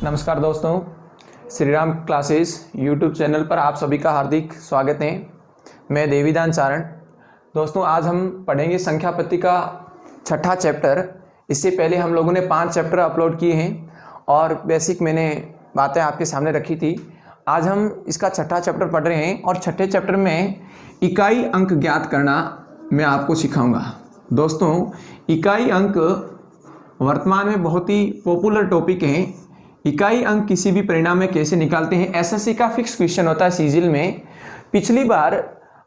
नमस्कार दोस्तों, Shri Ram classes YouTube channel पर आप सभी का हार्दिक स्वागत है। मैं देवीदान चारण। दोस्तों, आज हम पढ़ेंगे संख्या पत्ती का छठा चैप्टर। इससे पहले हम लोगों ने 5 चैप्टर अपलोड किए हैं और बेसिक मैंने बातें आपके सामने रखी थी। आज हम इसका छठा चैप्टर पढ़ रहे हैं और छठे चैप्टर में इकाई अंक ज्ञात करना मैं आपको सिखाऊंगा। दोस्तों, इकाई अंक वर्तमान में बहुत ही पॉपुलर टॉपिक है। इकाई अंक किसी भी परिणाम में कैसे निकालते हैं, एसएससी का फिक्स क्वेश्चन होता है सीजीएल में। पिछली बार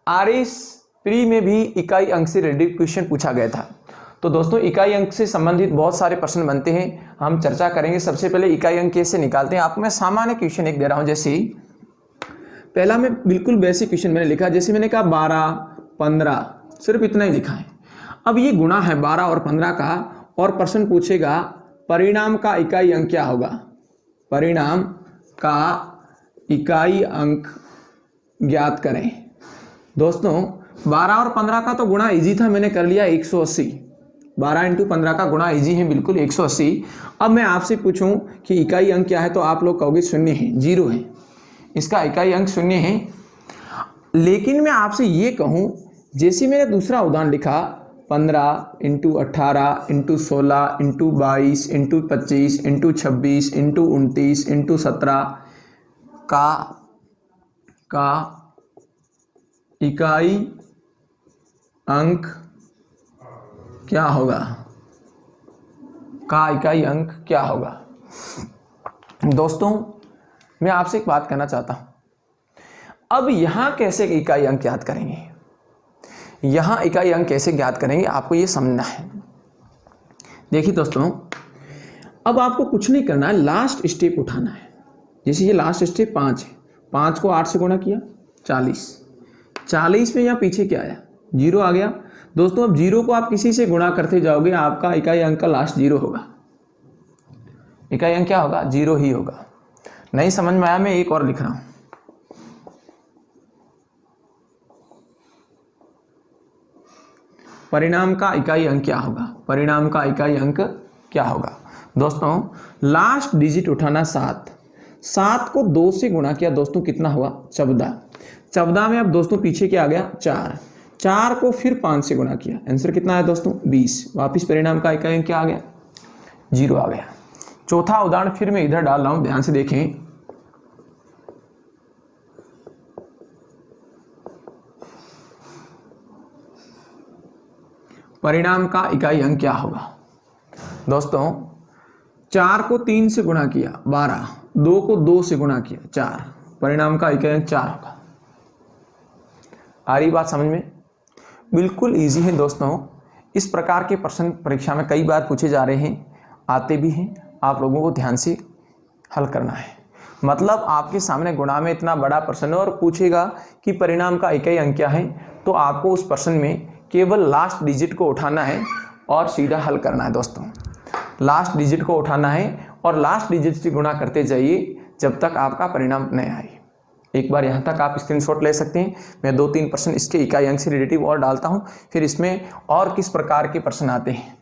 आरएस प्री में भी इकाई अंक से रिलेटेड क्वेश्चन पूछा गया था। तो दोस्तों, इकाई अंक से संबंधित बहुत सारे प्रश्न बनते हैं, हम चर्चा करेंगे। सबसे पहले इकाई अंक कैसे निकालते हैं। आपको मैं सामान्य क्वेश्चन एक दे रहा हूं। जैसे पहला में बिल्कुल बेसिक क्वेश्चन मैंने लिखा, जैसे मैंने कहा 12, 15, सिर्फ इतना ही लिखा है। अब ये गुणा है 12 और 15 का, और प्रश्न पूछेगा परिणाम का इकाई अंक क्या होगा। परिणाम का इकाई अंक ज्ञात करें। दोस्तों, 12 और 15 का तो गुणा इजी था, मैंने कर लिया 180। 12 × 15 का गुणा इजी है बिल्कुल 180। अब मैं आपसे पूछूं कि इकाई अंक क्या है, तो आप लोग कहोगे 0 है, 0 है। इसका इकाई अंक 0 है। लेकिन मैं आपसे ये कहूं, जैसे मैंने दूसरा उदाहरण लिखा 15 × 18 × 16 × 22 × 25 × 26 × 29 × 17 का इकाई अंक क्या होगा। का इकाई अंक क्या होगा। दोस्तों, मैं आपसे एक बात कहना चाहता हूं। अब यहां कैसे इकाई अंक ज्ञात करेंगे, यहां इकाई अंक कैसे ज्ञात करेंगे, आपको ये समझना है। देखिए दोस्तों, अब आपको कुछ नहीं करना है, लास्ट स्टेप उठाना है। जैसे ये लास्ट स्टेप 5 है, 5 को 8 से गुणा किया 40। 40 में यहाँ पीछे क्या आया, 0 आ गया। दोस्तों, अब 0 को आप किसी से गुणा करते जाओगे, आपका इकाई अंक का लास्ट 0 होगा। इकाई अंक क्या होगा, 0 ही होगा। नहीं समझ में आया, मैं एक और लिख रहा हूं। परिणाम का इकाई अंक क्या होगा। परिणाम का इकाई अंक क्या होगा। दोस्तों, लास्ट डिजिट उठाना 7। 7 को 2 से गुणा किया, दोस्तों कितना हुआ 14। 14 में अब दोस्तों पीछे क्या आ गया 4। 4 को फिर 5 से गुणा किया, आंसर कितना है दोस्तों 20। वापिस परिणाम का इकाई अंक क्या आ गया, 0 आ गया। चौथा उदाहरण फिर मैं इधर डाल रहा हूं, ध्यान से देखें। परिणाम का इकाई अंक क्या होगा। दोस्तों, 4 को 3 से गुणा किया 12, 2 को 2 से गुणा किया 4, परिणाम का इकाई अंक 4 होगा। आ रही बात समझ में। बिल्कुल इजी है दोस्तों। इस प्रकार के प्रश्न परीक्षा में कई बार पूछे जा रहे हैं, आते भी हैं। आप लोगों को ध्यान से हल करना है। मतलब आपके सामने गुणा में इतना बड़ा प्रश्न और पूछेगा कि परिणाम का इकाई अंक क्या है, तो आपको उस प्रश्न में केवल लास्ट डिजिट को उठाना है और सीधा हल करना है। दोस्तों, लास्ट डिजिट को उठाना है और लास्ट डिजिट से गुणा करते जाइए जब तक आपका परिणाम नहीं आए। एक बार यहाँ तक आप स्क्रीनशॉट ले सकते हैं। मैं 2-3 प्रश्न इसके इकाई अंक से रिलेटिव और डालता हूँ, फिर इसमें और किस प्रकार के प्रश्न आते हैं।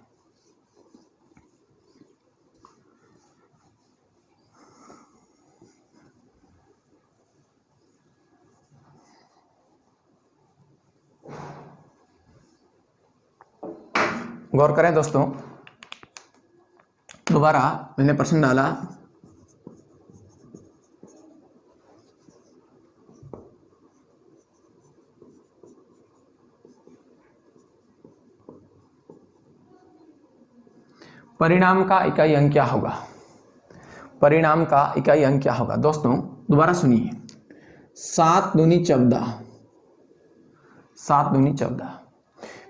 गौर करें दोस्तों, दोबारा मैंने प्रश्न डाला। परिणाम का इकाई अंक क्या होगा। परिणाम का इकाई अंक क्या होगा। दोस्तों, दोबारा सुनिए। 7 दूनी 14, 7 दूनी 14,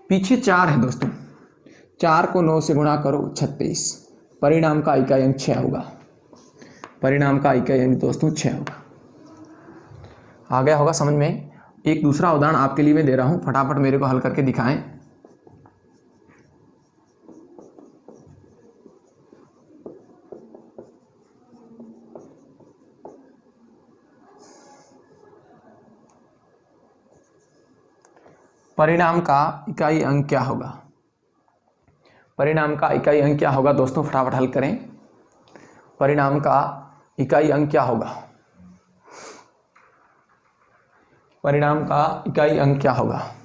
पीछे 4 है दोस्तों। 4 को 9 से गुणा करो 36, परिणाम का इकाई अंक 6 होगा। परिणाम का इकाई अंक दोस्तों 6 होगा। आ गया होगा समझ में। एक दूसरा उदाहरण आपके लिए मैं दे रहा हूं, फटाफट मेरे को हल करके दिखाएं। परिणाम का इकाई अंक क्या होगा। परिणाम का इकाई अंक क्या होगा दोस्तों, फटाफट हल करें। परिणाम का इकाई अंक क्या होगा? परिणाम का इकाई अंक क्या होगा?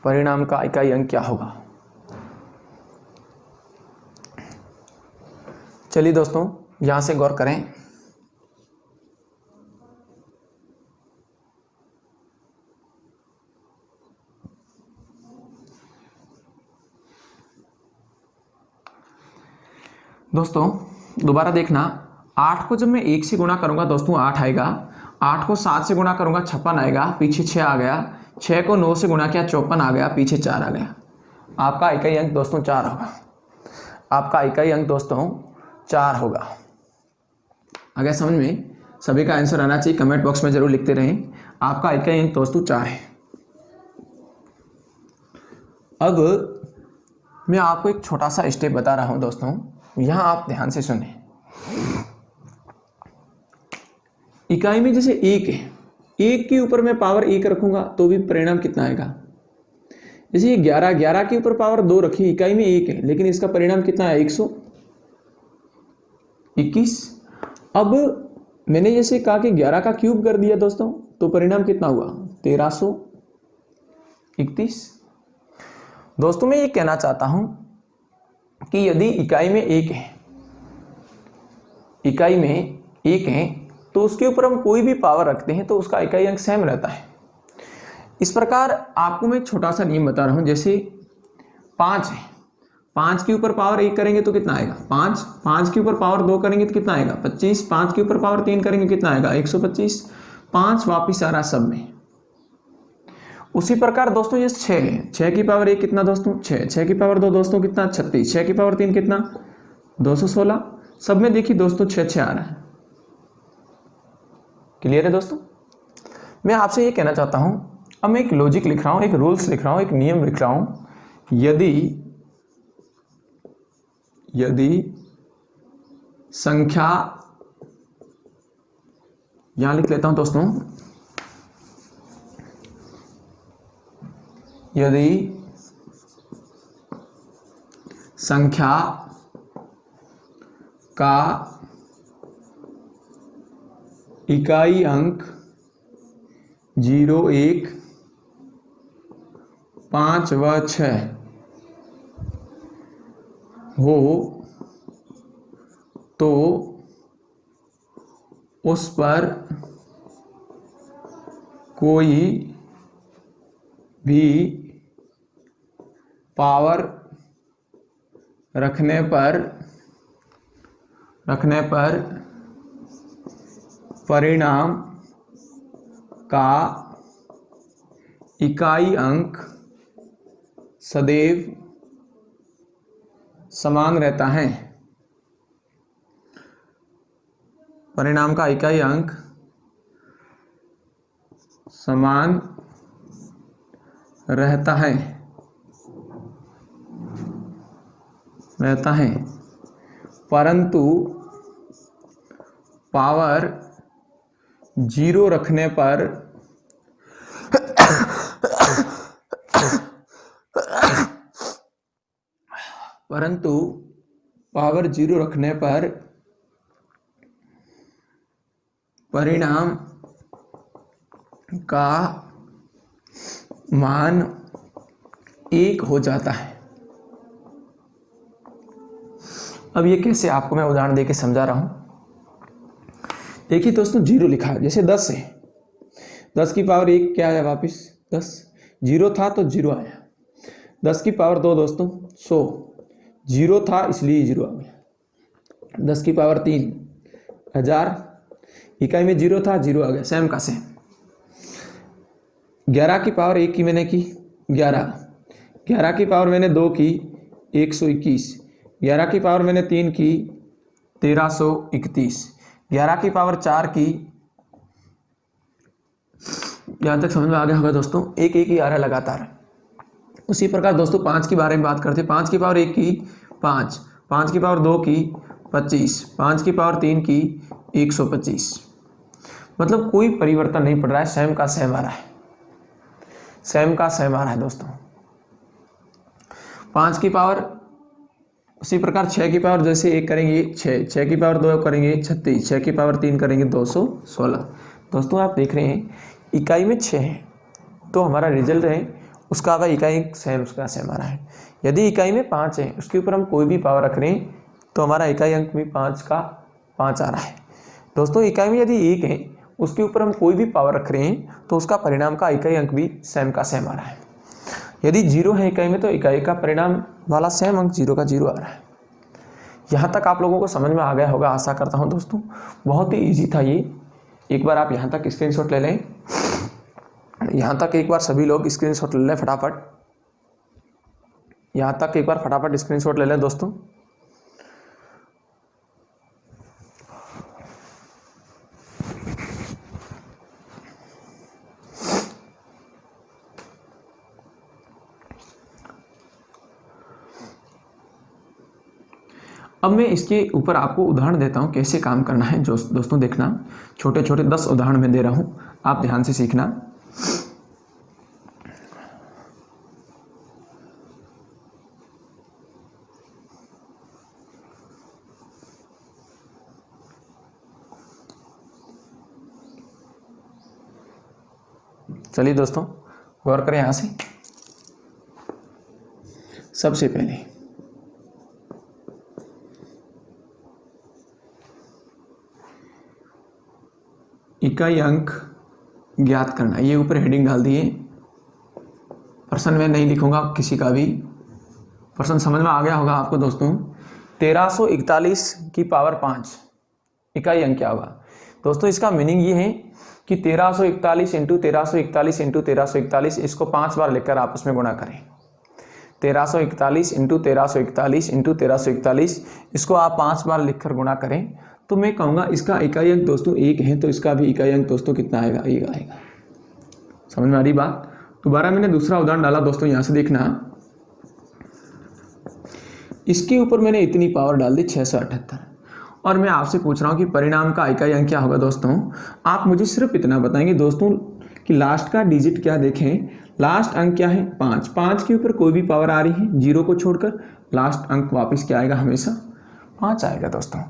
परिणाम का इकाई अंक क्या होगा? चलिए दोस्तों, यहां से गौर करें। दोस्तों दोबारा देखना, 8 को जब मैं 1 से गुणा करूंगा दोस्तों 8 आएगा, 8 को 7 से गुणा करूंगा 56 आएगा, पीछे 6 आ गया, 6 को 9 से गुणा किया 54 आ गया, पीछे 4 आ गया। आपका इकाई अंक दोस्तों 4 होगा। आपका इकाई अंक दोस्तों 4 होगा। अगर समझ में, सभी का आंसर आना चाहिए, कमेंट बॉक्स में जरूर लिखते रहें। आपका इकाई अंक दोस्तों 4 है। अब मैं आपको एक छोटा सा स्टेप बता रहा हूं दोस्तों, यहां आप ध्यान से सुने। इकाई में जैसे 1 है, 1 के ऊपर मैं पावर 1 रखूंगा तो भी परिणाम कितना आएगा? जैसे ये 11 के ऊपर पावर 2 रखी, इकाई में 1 है, लेकिन इसका परिणाम कितना है? 121। अब मैंने जैसे कहा कि 11 का क्यूब कर दिया दोस्तों, तो परिणाम कितना हुआ? 1331। दोस्तों मैं ये कहना चाहता हूं कि यदि इकाई में 1 है, इकाई में 1 है, तो उसके ऊपर हम कोई भी पावर रखते हैं तो उसका इकाई अंक सेम रहता है। इस प्रकार आपको मैं एक छोटा सा नियम बता रहा हूं। जैसे 5 है, 5 के ऊपर पावर 1 करेंगे तो कितना आएगा? 5। 5 के ऊपर पावर 2 करेंगे तो कितना आएगा? 25। 5 के ऊपर पावर 3 करेंगे कितना आएगा? 125। 5 वापिस आ रहा सब में। उसी प्रकार दोस्तों ये 6 है, 6 की पावर 1 कितना दोस्तों? 6। 6 की पावर 2 दोस्तों कितना? 36। 6 की पावर 3 कितना? 216। सब में देखिए दोस्तों 6 आ रहा है। क्लियर है दोस्तों? मैं आपसे ये कहना चाहता हूं, अब मैं एक लॉजिक लिख रहा हूं, एक रूल्स लिख रहा हूं, एक नियम लिख रहा हूं। यदि संख्या, यहां लिख लेता हूं दोस्तों, यदि संख्या का इकाई अंक 0, 1, 5 व 6 हो तो उस पर कोई भी पावर रखने पर परिणाम का इकाई अंक सदैव समान रहता है। परिणाम का इकाई अंक समान रहता है, परंतु पावर 0 रखने पर परिणाम का मान 1 हो जाता है। अब ये कैसे, आपको मैं उदाहरण देके समझा रहा हूं। देखिए दोस्तों 0 लिखा है, जैसे 10 है, 10 की पावर 1 क्या आया वापिस? 10। 0 था तो 0 आया। 10 की पावर 2 दोस्तों 100, 0 था इसलिए 0 आ गया। 10 की पावर 3 1000, इकाई में 0 था, 0 आ गया, सेम का सेम। 11 की पावर 1 की मैंने की 11, 11 की पावर मैंने 2 की 121, 11 की पावर मैंने 3 की 1331, 11 की पावर 4 की, यहां तक समझ में आ गया होगा दोस्तों। 1 1 ही आ रहा है लगातार। उसी प्रकार दोस्तों 5 के बारे में बात करते हैं। 5 की पावर 1 की 5, 5 की पावर 2 की 25, 5 की पावर 3 की 125। मतलब कोई परिवर्तन नहीं पड़ रहा है, सेम का सेम आ रहा है, सेम का सेम आ रहा है दोस्तों। 5 की पावर, उसी प्रकार 6 की पावर जैसे 1 करेंगे 6, 6 की पावर 2 करेंगे 36, 6 की पावर 3 करेंगे 216। दोस्तों आप देख रहे हैं इकाई में 6 है, तो हमारा रिजल्ट है उसका अगर इकाई सेम उसका सेम आ रहा है। यदि इकाई में 5 है, उसके ऊपर हम कोई भी पावर रख रहे हैं तो हमारा इकाई अंक भी 5 का 5 आ रहा है। दोस्तों इकाई में यदि 1 है, उसके ऊपर हम कोई भी पावर रख रहे हैं तो उसका परिणाम का इकाई अंक भी सेम का सेम आ रहा है। यदि 0 है इकाई में तो इकाई का परिणाम वाला सेम अंक 0 का 0 आ रहा है। यहाँ तक आप लोगों को समझ में आ गया होगा, आशा करता हूँ दोस्तों। बहुत ही ईजी था ये। एक बार आप यहाँ तक स्क्रीनशॉट ले लें, यहाँ तक एक बार सभी लोग स्क्रीनशॉट ले लें फटाफट, यहाँ तक एक बार फटाफट स्क्रीनशॉट ले लें दोस्तों। अब मैं इसके ऊपर आपको उदाहरण देता हूं कैसे काम करना है। जो दोस्तों देखना, छोटे छोटे 10 उदाहरण मैं दे रहा हूं, आप ध्यान से सीखना। चलिए दोस्तों गौर करें। यहां से सबसे पहले इकाई अंक ज्ञात करना, ये ऊपर हेडिंग डाल दिए। प्रश्न में नहीं लिखूंगा किसी का भी, प्रश्न समझ में आ गया होगा आपको दोस्तों। 1341 की पावर 5 इकाई अंक क्या होगा दोस्तों? इसका मीनिंग ये है कि 1341 इंटू 1341 इंटू 1341, इसको 5 बार लेकर आपस में गुणा करें। 1341 इंटू 1341 इंटू 1341, इसको आप 5 बार लिखकर गुणा करें तो मैं कहूँगा इसका इकाई अंक दोस्तों 1 है, तो इसका भी इकाई अंक दोस्तों कितना आएगा? 1 आएगा। समझ में आ रही बात? दोबारा मैंने दूसरा उदाहरण डाला दोस्तों, यहाँ से देखना। इसके ऊपर मैंने इतनी पावर डाल दी 678, और मैं आपसे पूछ रहा हूँ कि परिणाम का इकाई अंक क्या होगा दोस्तों? आप मुझे सिर्फ इतना बताएंगे दोस्तों कि लास्ट का डिजिट क्या देखें, लास्ट अंक क्या है? 5। 5 के ऊपर कोई भी पावर आ रही है 0 को छोड़कर, लास्ट अंक वापस क्या आएगा? हमेशा 5 आएगा दोस्तों।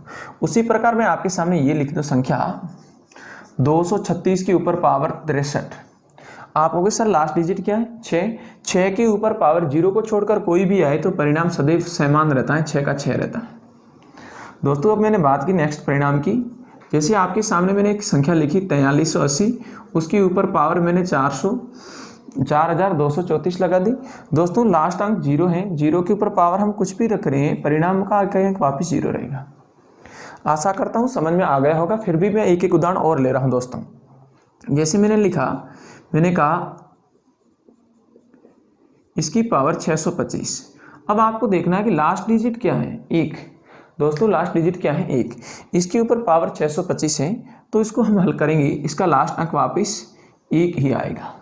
उसी प्रकार मैं आपके सामने ये लिख दूं संख्या 236 के ऊपर पावर 63। आप कहोगे सर लास्ट डिजिट क्या है? 6। 6 के ऊपर पावर 0 को छोड़कर कोई भी आए तो परिणाम सदैव समान रहता है, 6 का 6 रहता है दोस्तों। अब मैंने बात की नेक्स्ट परिणाम की। जैसे आपके सामने मैंने एक संख्या लिखी 4380, उसके ऊपर पावर मैंने 4234 लगा दी दोस्तों। लास्ट अंक 0 है, 0 के ऊपर पावर हम कुछ भी रख रहे हैं, परिणाम का इकाई अंक वापिस 0 रहेगा। आशा करता हूं समझ में आ गया होगा। फिर भी मैं एक एक उदाहरण और ले रहा हूं दोस्तों। जैसे मैंने लिखा, मैंने कहा इसकी पावर 625। अब आपको देखना है कि लास्ट डिजिट क्या है? 1 दोस्तों। लास्ट डिजिट क्या है? 1। इसके ऊपर पावर 625 है, तो इसको हम हल करेंगे, इसका लास्ट अंक वापिस 1 ही आएगा।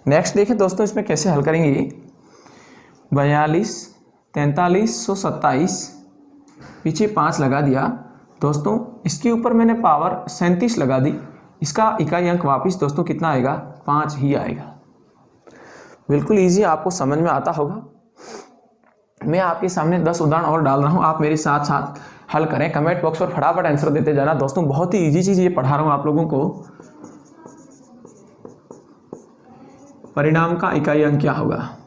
नेक्स्ट देखें दोस्तों, इसमें कैसे हल करेंगे। 42 4327, पीछे 5 लगा दिया दोस्तों। इसके ऊपर मैंने पावर 37 लगा दी, इसका इकाई अंक वापिस दोस्तों कितना आएगा? 5 ही आएगा। बिल्कुल इजी, आपको समझ में आता होगा। मैं आपके सामने 10 उदाहरण और डाल रहा हूं, आप मेरे साथ साथ हल करें। कमेंट बॉक्स पर फटाफट आंसर देते जाना दोस्तों। बहुत ही इजी चीज ये पढ़ा रहा हूं आप लोगों को। परिणाम का इकाई अंक क्या होगा?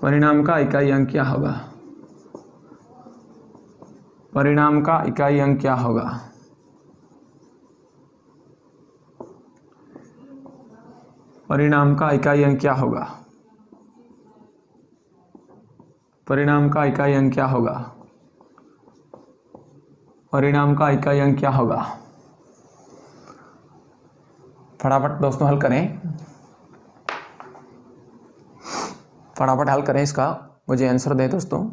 परिणाम का इकाई अंक क्या होगा? परिणाम का इकाई अंक क्या होगा? परिणाम का इकाई अंक क्या होगा? परिणाम का इकाई अंक क्या होगा? परिणाम का इकाई अंक क्या होगा? फटाफट दोस्तों हल करें, फटाफट हल करें इसका, मुझे आंसर दें दोस्तों।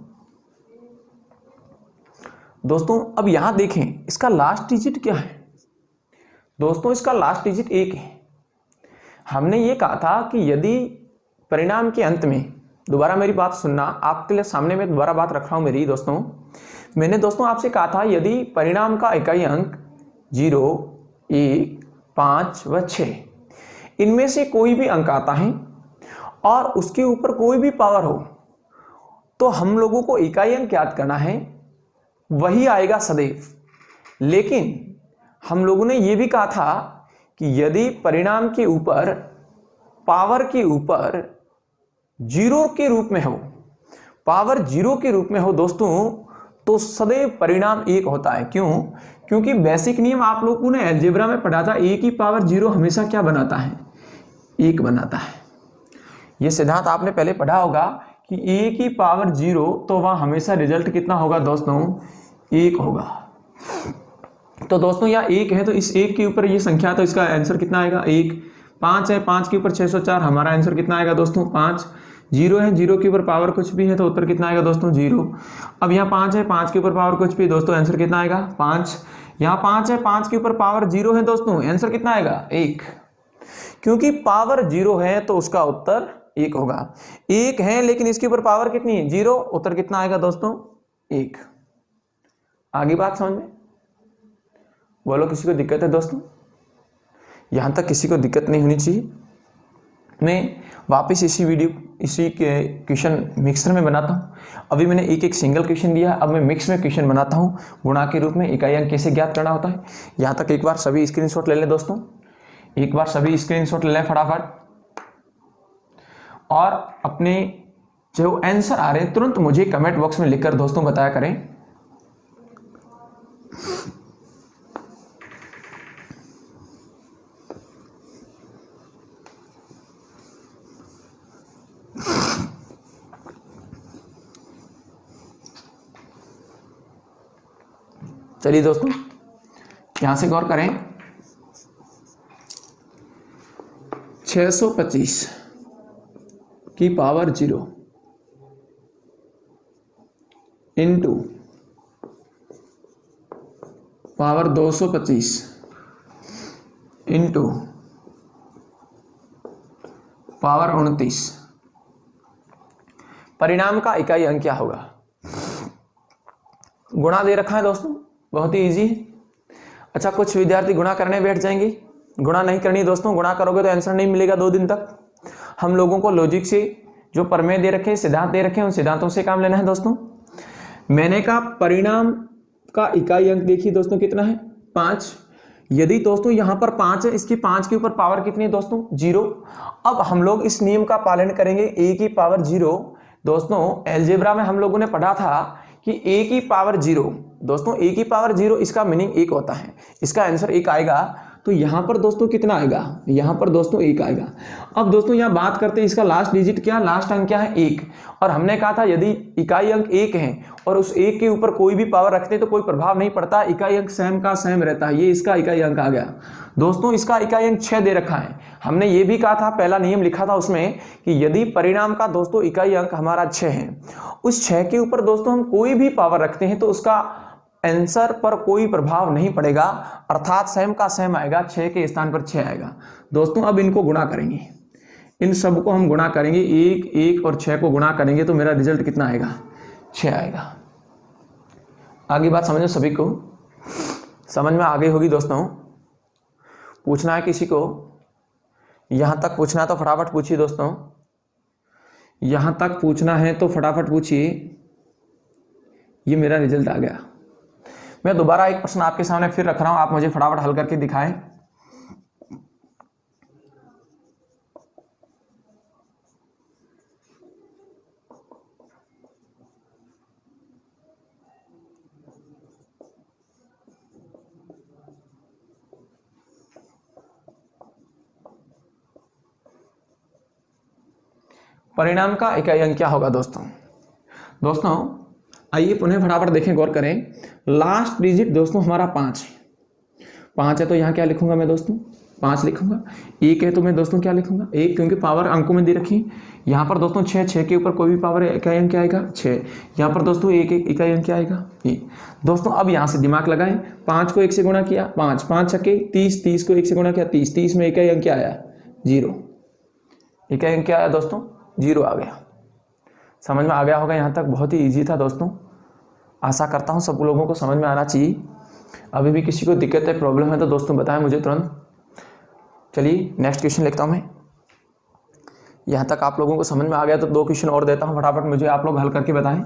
दोस्तों अब यहां देखें, इसका लास्ट डिजिट क्या है दोस्तों? इसका लास्ट डिजिट 1 है। हमने ये कहा था कि यदि परिणाम के अंत में दोबारा मेरी बात सुनना, आपके लिए सामने में दोबारा बात रख रहा हूँ मेरी दोस्तों। मैंने दोस्तों आपसे कहा था यदि परिणाम का इकाई अंक 0, 1, 5 व 6 इनमें से कोई भी अंक आता है और उसके ऊपर कोई भी पावर हो तो हम लोगों को इकाई अंक याद करना है, वही आएगा सदैव। लेकिन हम लोगों ने यह भी कहा था कि यदि परिणाम के ऊपर पावर के ऊपर 0 के रूप में हो, पावर 0 के रूप में हो दोस्तों, तो सदैव परिणाम 1 होता है। क्यों? क्योंकि बेसिक नियम आप लोगों ने अलजेब्रा में पढ़ा था, a की पावर 0 हमेशा क्या बनाता है? 1 बनाता है। यह सिद्धांत आपने पहले पढ़ा होगा कि a की पावर 0 तो वहां हमेशा रिजल्ट कितना होगा दोस्तों? 1 होगा। तो दोस्तों यहाँ 1 है तो इस 1 के ऊपर ये संख्या, तो इसका आंसर कितना आएगा? 1। 5 है, 5 के ऊपर 604, हमारा आंसर कितना आएगा दोस्तों? 5। 0 है, 0 के ऊपर पावर कुछ भी है तो उत्तर कितना आएगा दोस्तों? 0। अब यहाँ 5 है, 5 के ऊपर पावर कुछ भी, दोस्तों आंसर कितना आएगा? 5। यहाँ 5 है, 5 के ऊपर पावर 0 है दोस्तों, आंसर कितना आएगा? 1। क्योंकि पावर 0 है तो उसका उत्तर 1 होगा। 1 है लेकिन इसके ऊपर पावर कितनी है? 0, उत्तर कितना आएगा दोस्तों? 1। आगे बात समझ में? बोलो किसी को दिक्कत है दोस्तों? यहां तक किसी को दिक्कत नहीं होनी चाहिए। मैं वापस इसी के क्वेश्चन मिक्सर में बनाता हूं। अभी मैंने एक सिंगल क्वेश्चन दिया है, अब मैं मिक्स में क्वेश्चन बनाता हूं गुणा के रूप में। इकाई अंक कैसे ज्ञात करना होता है, यहां तक एक बार सभी स्क्रीनशॉट ले लें दोस्तों, एक बार सभी स्क्रीनशॉट ले लें फटाफट, और अपने जो आंसर आ रहे हैं तुरंत मुझे कमेंट बॉक्स में लिखकर दोस्तों बताया करें। चलिए दोस्तों यहां से गौर करें। 625 की power 0 into power 225 into power 29, परिणाम का इकाई अंक क्या होगा? गुणा दे रखा है दोस्तों, बहुत ही इजी है। अच्छा, कुछ विद्यार्थी गुणा करने बैठ जाएंगे, गुणा नहीं करनी दोस्तों, गुणा करोगे तो आंसर नहीं मिलेगा 2 दिन तक। हम लोगों को लॉजिक से जो प्रमेय दे रखे, सिद्धांत दे रखे, उन सिद्धांतों से काम लेना है दोस्तों। मैंने कहा परिणाम का इकाई अंक देखिए दोस्तों कितना है? 5। यदि दोस्तों यहां पर 5 है, इसकी 5 के ऊपर पावर कितनी है दोस्तों? 0। अब हम लोग इस नियम का पालन करेंगे, a की पावर 0। दोस्तों अलजेब्रा में हम लोगों ने पढ़ा था कि a की पावर 0, दोस्तों a की पावर 0 इसका मीनिंग 1 होता है, इसका आंसर 1 आएगा। तो यहां पर दोस्तों कितना आएगा? यहां पर दोस्तों 1 आएगा। अब दोस्तों यहां बात करते हैं इसका लास्ट डिजिट क्या, लास्ट अंक क्या है? 1। और हमने कहा था यदि इकाई अंक 1 है और उस 1 के ऊपर कोई भी पावर रखते तो कोई प्रभाव नहीं पड़ता, इकाई अंक सेम का सेम रहता है। ये इसका इकाई अंक आ गया दोस्तों। इसका इकाई अंक 6 दे रखा है। हमने ये भी कहा था, पहला नियम लिखा था उसमें कि यदि परिणाम का दोस्तों इकाई अंक हमारा 6 है, उस 6 के ऊपर दोस्तों हम कोई भी पावर रखते हैं तो उसका आंसर पर कोई प्रभाव नहीं पड़ेगा, अर्थात सेम का सेम आएगा, 6 के स्थान पर 6 आएगा दोस्तों। अब इनको गुणा करेंगे, इन सब को हम गुणा करेंगे, 1, 1 और 6 को गुणा करेंगे तो मेरा रिजल्ट कितना आएगा? 6 आएगा। आगे बात समझो, सभी को समझ में आ गई होगी दोस्तों। पूछना है किसी को? यहां तक पूछना है तो फटाफट पूछिए दोस्तों, यहां तक पूछना है तो फटाफट पूछिए। ये मेरा रिजल्ट आ गया। मैं दोबारा एक प्रश्न आपके सामने फिर रख रहा हूं, आप मुझे फटाफट हल करके दिखाएं। परिणाम का इकाई अंक क्या होगा दोस्तों? दोस्तों आइए पुनः फटाफट देखें, गौर करें। लास्ट डिजिट दोस्तों हमारा 5 है। 5 है तो यहाँ क्या लिखूंगा मैं दोस्तों? 5 लिखूंगा। 1 है तो मैं दोस्तों क्या लिखूंगा? 1, क्योंकि पावर अंकों में दे रखी। यहाँ पर दोस्तों 6 के ऊपर कोई भी पावर इकाई अंक क्या आएगा? 6। यहाँ पर दोस्तों 1 इकाई अंक क्या आएगा? 1। दोस्तों अब यहाँ से दिमाग लगाएं, 5 को 1 से गुणा किया, 5 5 छक्के 30, 30 को 1 से गुणा किया, 30 30 में इकाई अंक क्या आया? 0। इकाई अंक क्या आया दोस्तों? 0 आ गया। समझ में आ गया होगा यहाँ तक, बहुत ही ईजी था दोस्तों। आशा करता हूँ सब लोगों को समझ में आना चाहिए। अभी भी किसी को दिक्कत है, प्रॉब्लम है तो दोस्तों बताएं मुझे तुरंत। चलिए नेक्स्ट क्वेश्चन लिखता हूँ मैं। यहाँ तक आप लोगों को समझ में आ गया तो 2 क्वेश्चन और देता हूँ, फटाफट मुझे आप लोग हल करके बताएं।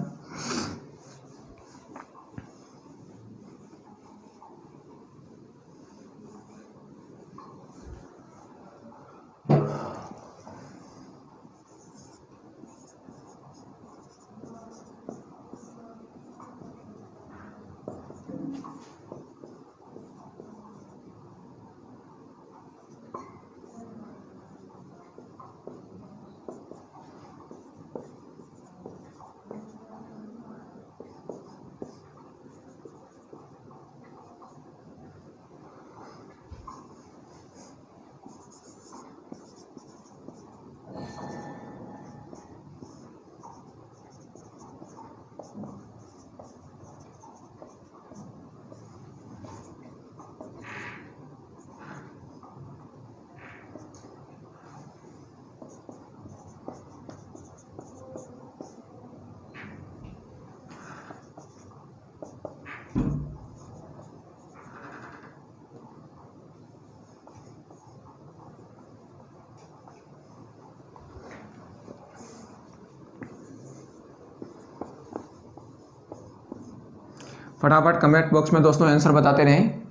फटाफट कमेंट बॉक्स में दोस्तों आंसर बताते रहें,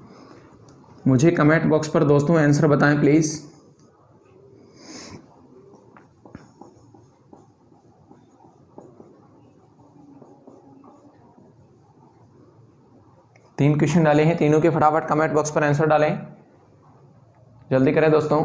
मुझे कमेंट बॉक्स पर दोस्तों आंसर बताएं प्लीज़। तीन क्वेश्चन डाले हैं, तीनों के फटाफट कमेंट बॉक्स पर आंसर डालें, जल्दी करें दोस्तों।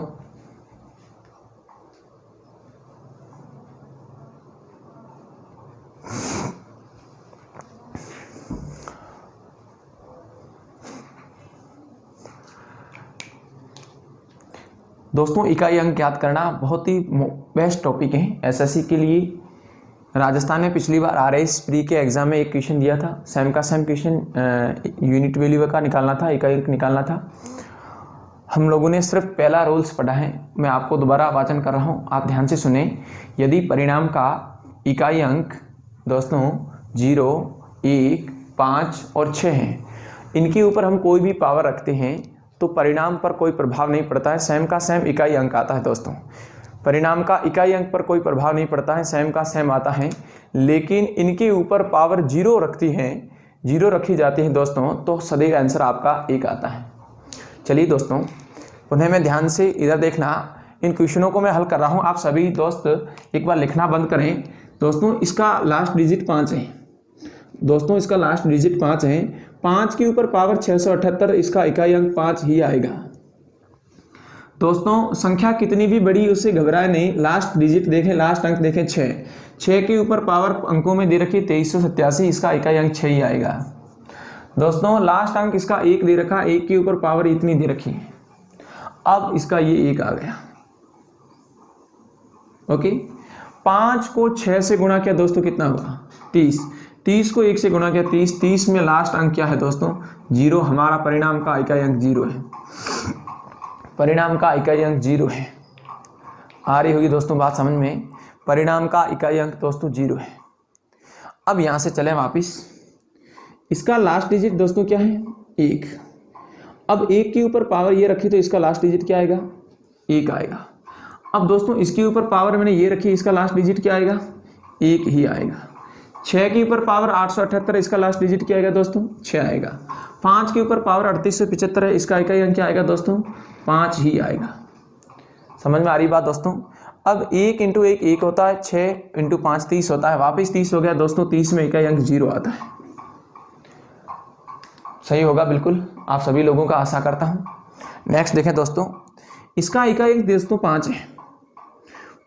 दोस्तों इकाई अंक याद करना बहुत ही बेस्ट टॉपिक है एसएससी के लिए। राजस्थान में पिछली बार आरआईएस प्री के एग्जाम में एक क्वेश्चन दिया था, सेम का सेम क्वेश्चन यूनिट वैल्यू का निकालना था, इकाई अंक निकालना था। हम लोगों ने सिर्फ पहला रूल्स पढ़ा है, मैं आपको दोबारा वाचन कर रहा हूँ, आप ध्यान से सुने। यदि परिणाम का इकाई अंक दोस्तों 0, 1, 5 और 6 हैं, इनके ऊपर हम कोई भी पावर रखते हैं तो परिणाम पर कोई प्रभाव नहीं पड़ता है, सेम का सेम इकाई अंक आता है दोस्तों। परिणाम का इकाई अंक पर कोई प्रभाव नहीं पड़ता है, सेम का सेम आता है। लेकिन इनके ऊपर पावर 0 रखती है, 0 रखी जाती है दोस्तों, तो सदैव आंसर आपका 1 आता है। चलिए दोस्तों उन्हें मैं ध्यान से इधर देखना, इन क्वेश्चनों को मैं हल कर रहा हूँ, आप सभी दोस्त एक बार लिखना बंद करें। दोस्तों इसका लास्ट डिजिट 5 है, दोस्तों इसका लास्ट डिजिट 5 है, 5 के ऊपर पावर 678, इसका इकाई अंक 5 ही आएगा। दोस्तों संख्या कितनी भी बड़ी उससे घबराए नहीं, लास्ट डिजिट देखें, लास्ट अंक देखें 6 के ऊपर पावर अंकों में दे रखी 2387, इसका इकाई अंक 6 ही आएगा। दोस्तों लास्ट अंक इसका 1 दे रखा, 1 के ऊपर पावर इतनी दे रखी, अब इसका ये 1 आ गया। ओके, 5 को 6 से गुणा किया दोस्तों कितना हुआ 30 को 1 से गुणा किया 30 में लास्ट अंक क्या है दोस्तों 0, हमारा परिणाम का इकाई अंक 0 है, परिणाम का इकाई अंक 0 है। आ रही होगी दोस्तों बात समझ में, परिणाम का इकाई अंक दोस्तों 0 है। अब यहां से चलें वापिस, इसका लास्ट डिजिट दोस्तों क्या है 1, अब 1 के ऊपर पावर ये रखी तो इसका लास्ट डिजिट क्या आएगा 1 आएगा। अब दोस्तों इसके ऊपर पावर मैंने ये रखी, इसका लास्ट डिजिट क्या आएगा 1 ही आएगा। 6 के ऊपर पावर 878, इसका लास्ट डिजिट क्या आएगा दोस्तों 6 आएगा। 5 के ऊपर पावर 3875 है, इसका इकाई अंक क्या आएगा दोस्तों 5 ही आएगा। समझ में आ रही बात दोस्तों। अब 1 × 1 1 होता है, 6 × 5 30 होता है, वापस 30 हो गया दोस्तों, 30 में इकाई अंक 0 आता है। सही होगा बिल्कुल, आप सभी लोगों का आशा करता हूँ। नेक्स्ट देखें दोस्तों, इसका इकाई अंक दोस्तों 5 है,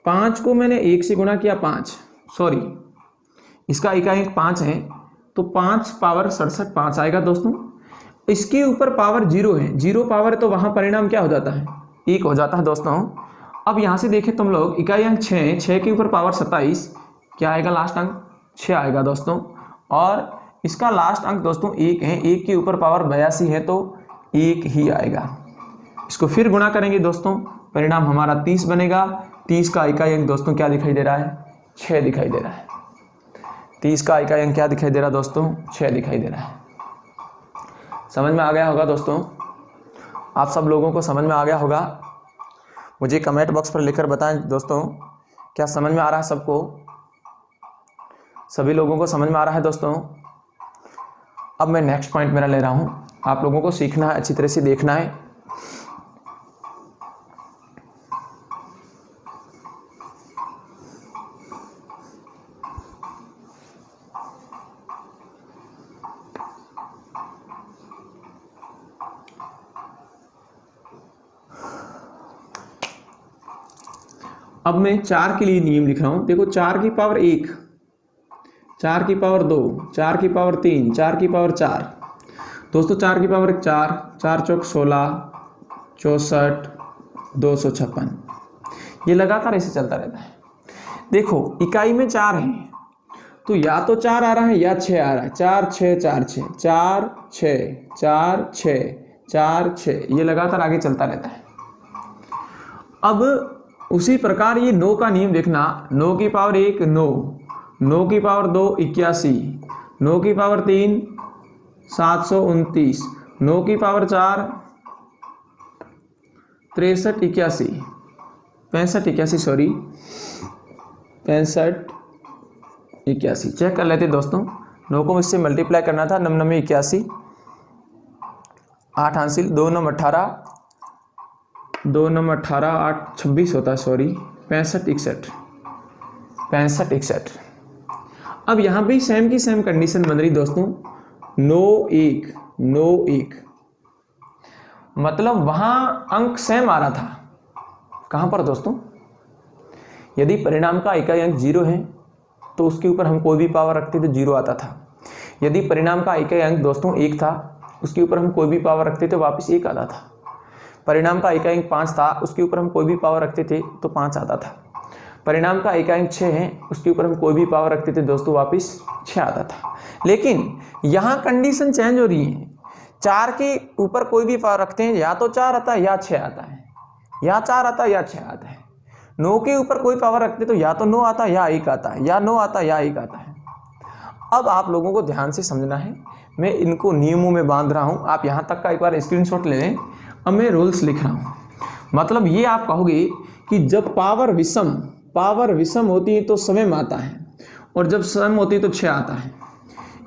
5 को मैंने 1 से गुणा किया 5, सॉरी इसका इकाई अंक 5 है तो 5 पावर 67 5 आएगा दोस्तों। इसके ऊपर पावर 0 है, 0 पावर है तो वहां परिणाम क्या हो जाता है 1 हो जाता है दोस्तों। अब यहां से देखें तुम लोग, इकाई अंक 6 के ऊपर पावर 27, क्या आएगा लास्ट अंक 6 आएगा दोस्तों। और इसका लास्ट अंक दोस्तों 1 है, 1 के ऊपर पावर 82 है तो 1 ही आएगा। इसको फिर गुणा करेंगे दोस्तों, परिणाम हमारा 30 बनेगा। 30 का इकाई अंक दोस्तों क्या दिखाई दे रहा है 6 दिखाई दे रहा है। 30 का इकाई अंक क्या दिखाई दे रहा है दोस्तों? 6 दिखाई दे रहा है। समझ में आ गया होगा दोस्तों? आप सब लोगों को समझ में आ गया होगा? मुझे कमेंट बॉक्स पर लिखकर बताएं दोस्तों, क्या समझ में आ रहा है सबको? सभी लोगों को समझ में आ रहा है दोस्तों? अब मैं नेक्स्ट पॉइंट मेरा ले रहा हूँ। आप लोगों को सीखना है, अच्छी तरह से देखना है। अब मैं 4 के लिए नियम लिख रहा हूं। देखो, 4 की पावर 1, 4 की पावर 2, 4 की पावर 3, 4 की पावर 4। दोस्तों 4 की पावर 4, 4 चौक 16, 64, 256। ये लगातार ऐसे चलता रहता है। देखो इकाई में 4 है, तो या तो 4 आ रहा है या 6 आ रहा है। 4 6 4 6 4 6 4 6 4 6, ये लगातार आगे चलता रहता है। अब उसी प्रकार ये 9 का नियम देखना। 9 की पावर 1 9, 9 की पावर 2 81, 9 की पावर 3 729, 9 की पावर 4 63 81, 65 81 सॉरी 65 81। चेक कर लेते दोस्तों। 9 को मुझसे मल्टीप्लाई करना था, 9 9 81, 8 हासिल, 2 9 18, 2 9 18, 8 26 होता है सॉरी 65 61, 65 61। अब यहाँ भी सेम की सेम कंडीशन बन रही दोस्तों। 9 1 9 1, मतलब वहाँ अंक सेम आ रहा था। कहाँ पर दोस्तों? यदि परिणाम का इकाई अंक 0 है तो उसके ऊपर हम कोई भी पावर रखते तो 0 आता था। यदि परिणाम का इकाई अंक दोस्तों 1 था, उसके ऊपर हम कोई भी पावर रखते तो वापस 1 आता था। परिणाम का इकाई अंक 5 था, उसके ऊपर हम कोई भी पावर रखते थे तो 5 आता था। परिणाम का इकाई अंक 6 है, उसके ऊपर हम कोई भी पावर रखते थे दोस्तों वापस 6 आता था। लेकिन यहाँ कंडीशन चेंज हो रही है। 4 के ऊपर कोई भी पावर रखते हैं, या तो 4 आता है या 6 आता है, या 4 आता है या 6 आता है। 9 के ऊपर कोई पावर रखते तो या तो 9 आता है या 1 आता है, या 9 आता है या 1 आता है। अब आप लोगों को ध्यान से समझना है, मैं इनको नियमों में बांध रहा हूँ। आप यहाँ तक का एक बार स्क्रीनशॉट ले लें। अब मैं रूल्स लिख रहा हूँ। मतलब ये आप कहोगे कि जब पावर विषम होती है तो समय में आता है, और जब सम होती है तो 6 आता है।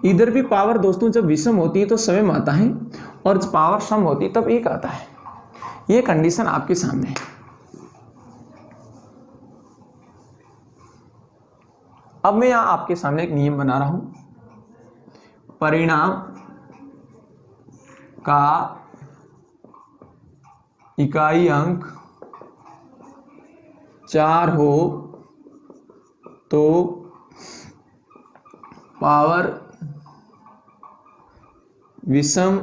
इधर भी पावर दोस्तों जब विषम होती है तो समय में आता है, और जब पावर सम होती है तब 1 आता है। ये कंडीशन आपके सामने है। अब मैं यहाँ आपके सामने एक नियम बना रहा हूं। परिणाम का इकाई अंक 4 हो तो पावर विषम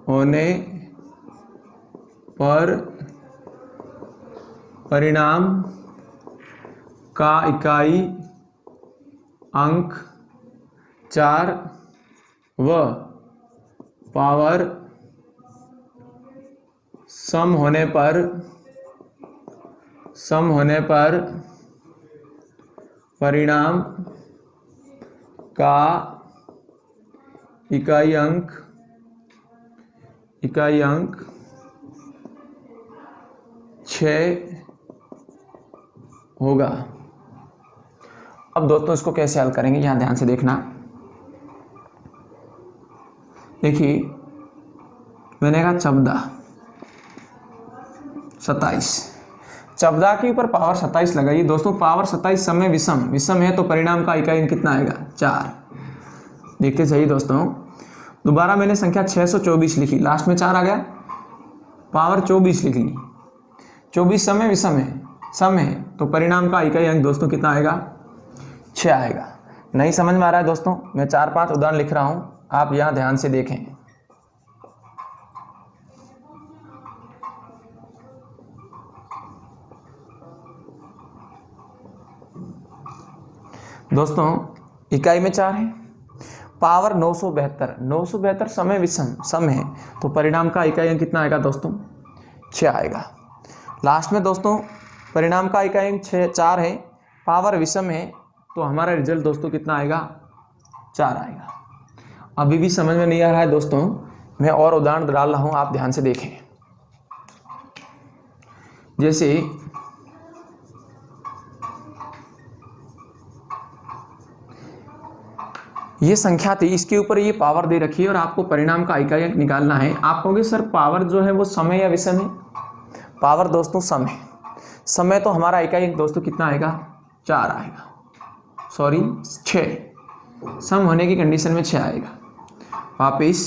होने पर परिणाम का इकाई अंक 4 व पावर सम होने पर परिणाम का इकाई अंक 6 होगा। अब दोस्तों इसको कैसे हल करेंगे, यहां ध्यान से देखना। देखिए मैंने कहा 14 27, 14 के ऊपर पावर 27 लगाइए दोस्तों। पावर 27 सम में विषम है तो परिणाम का इकाई अंक कितना आएगा? 4। देखते जाइए दोस्तों। दोबारा मैंने संख्या 624 लिखी, लास्ट में 4 आ गया, पावर 24 लिख ली। 24 सम में विषम है तो परिणाम का इकाई अंक दोस्तों कितना आएगा? 6 आएगा। नहीं समझ में आ रहा है दोस्तों? मैं 4-5 उदाहरण लिख रहा हूं, आप यहां ध्यान से देखें। दोस्तों इकाई में 4 है, पावर 972 समय विषम है तो परिणाम का इकाई अंक कितना आएगा दोस्तों? 6 आएगा। लास्ट में दोस्तों परिणाम का इकाई अंक 4 है, पावर विषम है तो हमारा रिजल्ट दोस्तों कितना आएगा, 4 आएगा। अभी भी समझ में नहीं आ रहा है दोस्तों, मैं और उदाहरण डाल रहा हूँ, आप ध्यान से देखें। जैसे ये संख्या थी, इसके ऊपर ये पावर दे रखी है और आपको परिणाम का इकाई अंक निकालना है। आप कहोगे सर पावर जो है वो सम है या विषम है? पावर दोस्तों सम है। समय तो हमारा इकाई अंक दोस्तों कितना आएगा, 4 आएगा, सॉरी 6। सम होने की कंडीशन में 6 आएगा। वापिस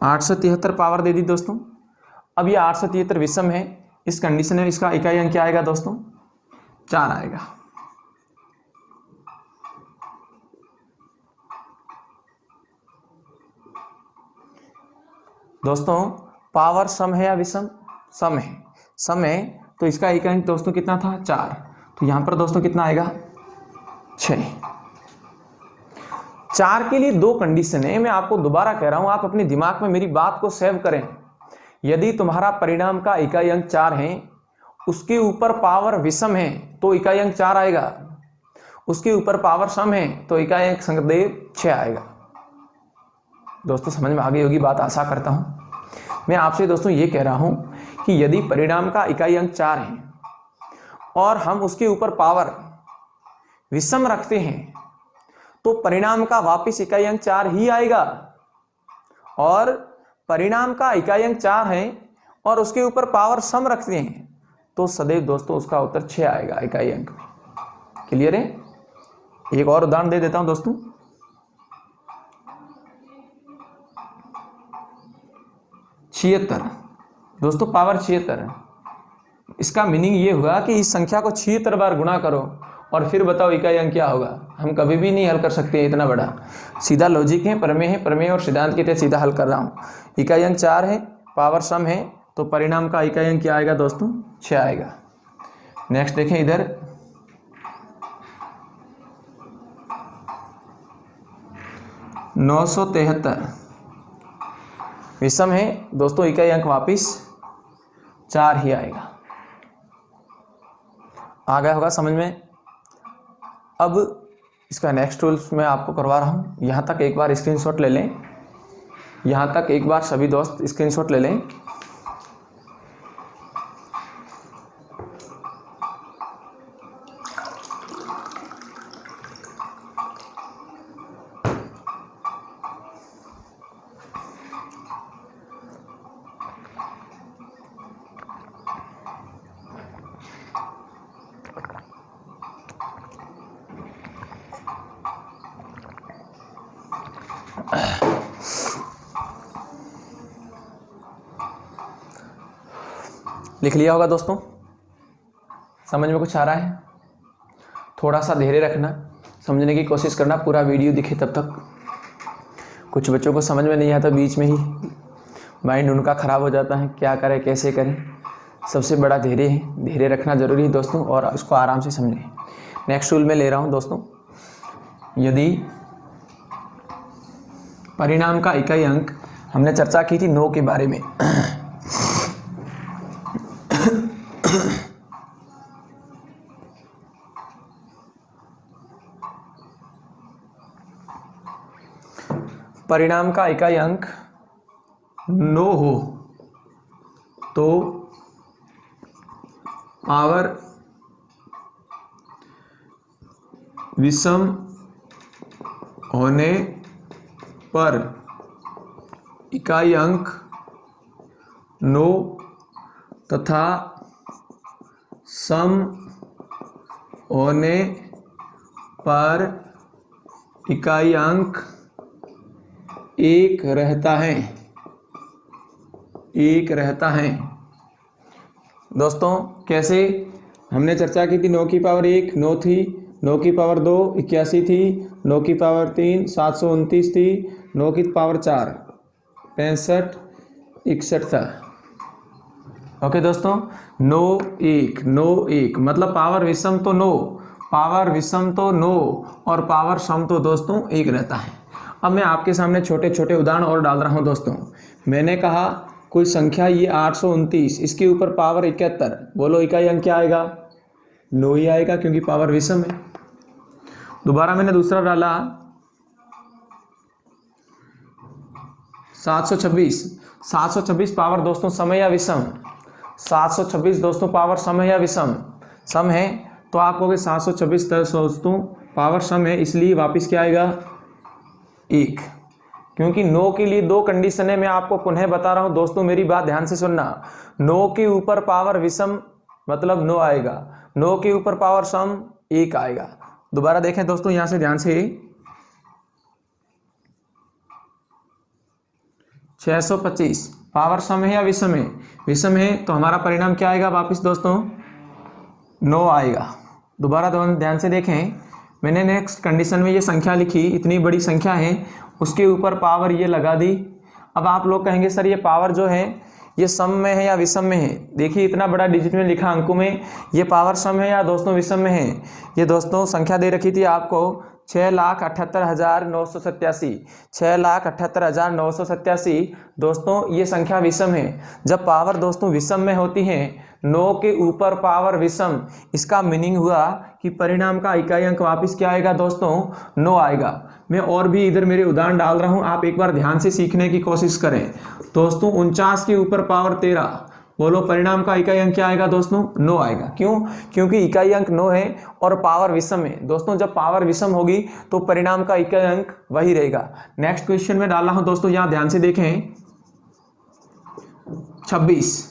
873 पावर दे दी दोस्तों। अब ये 873 विषम है, इस कंडीशन में इसका इकाई अंक क्या आएगा दोस्तों, 4 आएगा। दोस्तों पावर सम है या विषम? सम है। सम है तो इसका इकाई अंक दोस्तों कितना था, 4। तो यहां पर दोस्तों कितना आएगा, 6। 4 के लिए 2 कंडीशन है। मैं आपको दोबारा कह रहा हूं, आप अपने दिमाग में मेरी बात को सेव करें। यदि तुम्हारा परिणाम का इकाई अंक 4 है, उसके ऊपर पावर विषम है तो इकाई अंक 4 आएगा। उसके ऊपर पावर सम है तो इकाई अंक संगदेव 6 आएगा। दोस्तों समझ में आ गई होगी बात, आशा करता हूं। मैं आपसे दोस्तों ये कह रहा हूं कि यदि परिणाम का इकाई अंक 4 है और हम उसके ऊपर पावर विषम रखते हैं तो परिणाम का वापिस इकाई अंक 4 ही आएगा। और परिणाम का इकाई अंक 4 है और उसके ऊपर पावर सम रखते हैं तो सदैव दोस्तों उसका उत्तर 6 आएगा इकाई अंक में। क्लियर है? एक और उदाहरण दे देता हूं दोस्तों। 76 दोस्तों, पावर 76। इसका मीनिंग ये हुआ कि इस संख्या को 76 बार गुणा करो और फिर बताओ इकाई अंक क्या होगा। हम कभी भी नहीं हल कर सकते इतना बड़ा। सीधा लॉजिक है, प्रमेय और सिद्धांत के तहत सीधा हल कर रहा हूँ। इकाई अंक 4 है, पावर सम है, तो परिणाम का इकाई अंक क्या आएगा दोस्तों, 6 आएगा। नेक्स्ट देखें इधर, (973) विषम है दोस्तों, इकाई अंक वापिस 4 ही आएगा। आ गया होगा समझ में। अब इसका नेक्स्ट रूल्स मैं आपको करवा रहा हूं। यहां तक एक बार स्क्रीनशॉट ले लें, यहां तक एक बार सभी दोस्त स्क्रीनशॉट ले लें। लिख लिया होगा दोस्तों, समझ में कुछ आ रहा है? थोड़ा सा धैर्य रखना, समझने की कोशिश करना, पूरा वीडियो दिखे तब तक। कुछ बच्चों को समझ में नहीं आता, बीच में ही माइंड उनका ख़राब हो जाता है, क्या करें कैसे करें। सबसे बड़ा धैर्य है, धैर्य रखना ज़रूरी है दोस्तों, और उसको आराम से समझें। नेक्स्ट रूल में ले रहा हूँ दोस्तों, यदि परिणाम का इकाई अंक, हमने चर्चा की थी 9 के बारे में। परिणाम का इकाई अंक 9 हो तो पावर विषम होने पर इकाई अंक 9 तथा सम होने पर इकाई अंक 1 रहता है। 1 रहता है दोस्तों। कैसे? हमने चर्चा की थी 9 की पावर 1 9 थी, 9 की पावर 2 81 थी, 9 की पावर 3 729 थी, 9 की पावर 4 65 61 था। ओके दोस्तों, 9 1 मतलब पावर विषम तो 9, पावर विषम तो 9 और पावर सम तो दोस्तों 1 रहता है। अब मैं आपके सामने छोटे छोटे उदाहरण और डाल रहा हूं दोस्तों। मैंने कहा कोई संख्या ये 829, इसके ऊपर पावर 71, बोलो इकाई अंक क्या आएगा? 9 ही आएगा, क्योंकि पावर विषम है। दोबारा मैंने दूसरा डाला 726। 726 पावर दोस्तों सम है या विषम? 726 दोस्तों पावर सम है या विषम? सम है। तो आप कहोगे 726 दोस्तों पावर सम है, इसलिए वापस क्या आएगा? 1। क्योंकि 9 के लिए 2 कंडीशन है, मैं आपको पुनः बता रहा हूं दोस्तों, मेरी बात ध्यान से सुनना। 9 के ऊपर पावर विषम मतलब 9 आएगा, 9 के ऊपर पावर सम 1 आएगा। दोबारा देखें दोस्तों यहां से ध्यान से, 625 पावर सम है या विषम है? विषम है, तो हमारा परिणाम क्या आएगा वापस दोस्तों? 9 आएगा। दोबारा ध्यान से देखें, मैंने नेक्स्ट कंडीशन में ये संख्या लिखी, इतनी बड़ी संख्या है, उसके ऊपर पावर ये लगा दी। अब आप लोग कहेंगे सर ये पावर जो है ये सम में है या विषम में है? देखिए इतना बड़ा डिजिट में लिखा अंकों में, ये पावर सम है या दोस्तों विषम में है? ये दोस्तों संख्या दे रखी थी आपको 6,78,987, 6,78,987 दोस्तों ये संख्या विषम है। जब पावर दोस्तों विषम में होती है, 9 के ऊपर पावर विषम, इसका मीनिंग हुआ कि परिणाम का इकाई अंक वापस क्या आएगा दोस्तों? 9 आएगा। मैं और भी इधर मेरे उदाहरण डाल रहा हूं, आप एक बार ध्यान से सीखने की कोशिश करें दोस्तों। 49 के ऊपर पावर 13, बोलो परिणाम का इकाई अंक क्या आएगा दोस्तों? 9 आएगा। क्यों? क्योंकि इकाई अंक 9 है और पावर विषम है दोस्तों। जब पावर विषम होगी तो परिणाम का इकाई अंक वही रहेगा। नेक्स्ट क्वेश्चन में डाला हूं दोस्तों, यहां ध्यान से देखें, 26,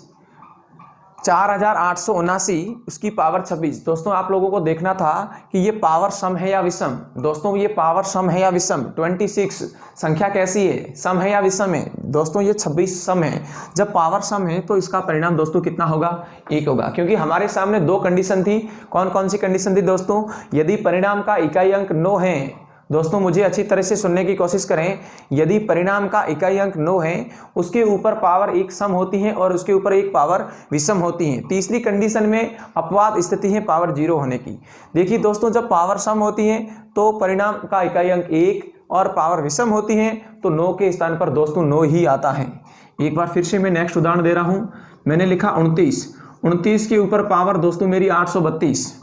4,879 उसकी पावर 26। दोस्तों आप लोगों को देखना था कि ये पावर सम है या विषम। दोस्तों ये पावर सम है या विषम? 26 संख्या कैसी है? सम है या विषम है? दोस्तों ये 26 सम है। जब पावर सम है तो इसका परिणाम दोस्तों कितना होगा? 1 होगा। क्योंकि हमारे सामने 2 कंडीशन थी। कौन कौन सी कंडीशन थी दोस्तों? यदि परिणाम का इकाई अंक 9 है, दोस्तों मुझे अच्छी तरह से सुनने की कोशिश करें, यदि परिणाम का इकाई अंक 9 है, उसके ऊपर पावर 1 सम होती है और उसके ऊपर 1 पावर विषम होती है। तीसरी कंडीशन में अपवाद स्थिति है पावर 0 होने की। देखिए दोस्तों, जब पावर सम होती है तो परिणाम का इकाई अंक 1 और पावर विषम होती है तो 9 के स्थान पर दोस्तों 9 ही आता है। एक बार फिर से मैं नेक्स्ट उदाहरण दे रहा हूं। मैंने लिखा 29 के ऊपर पावर दोस्तों मेरी 832।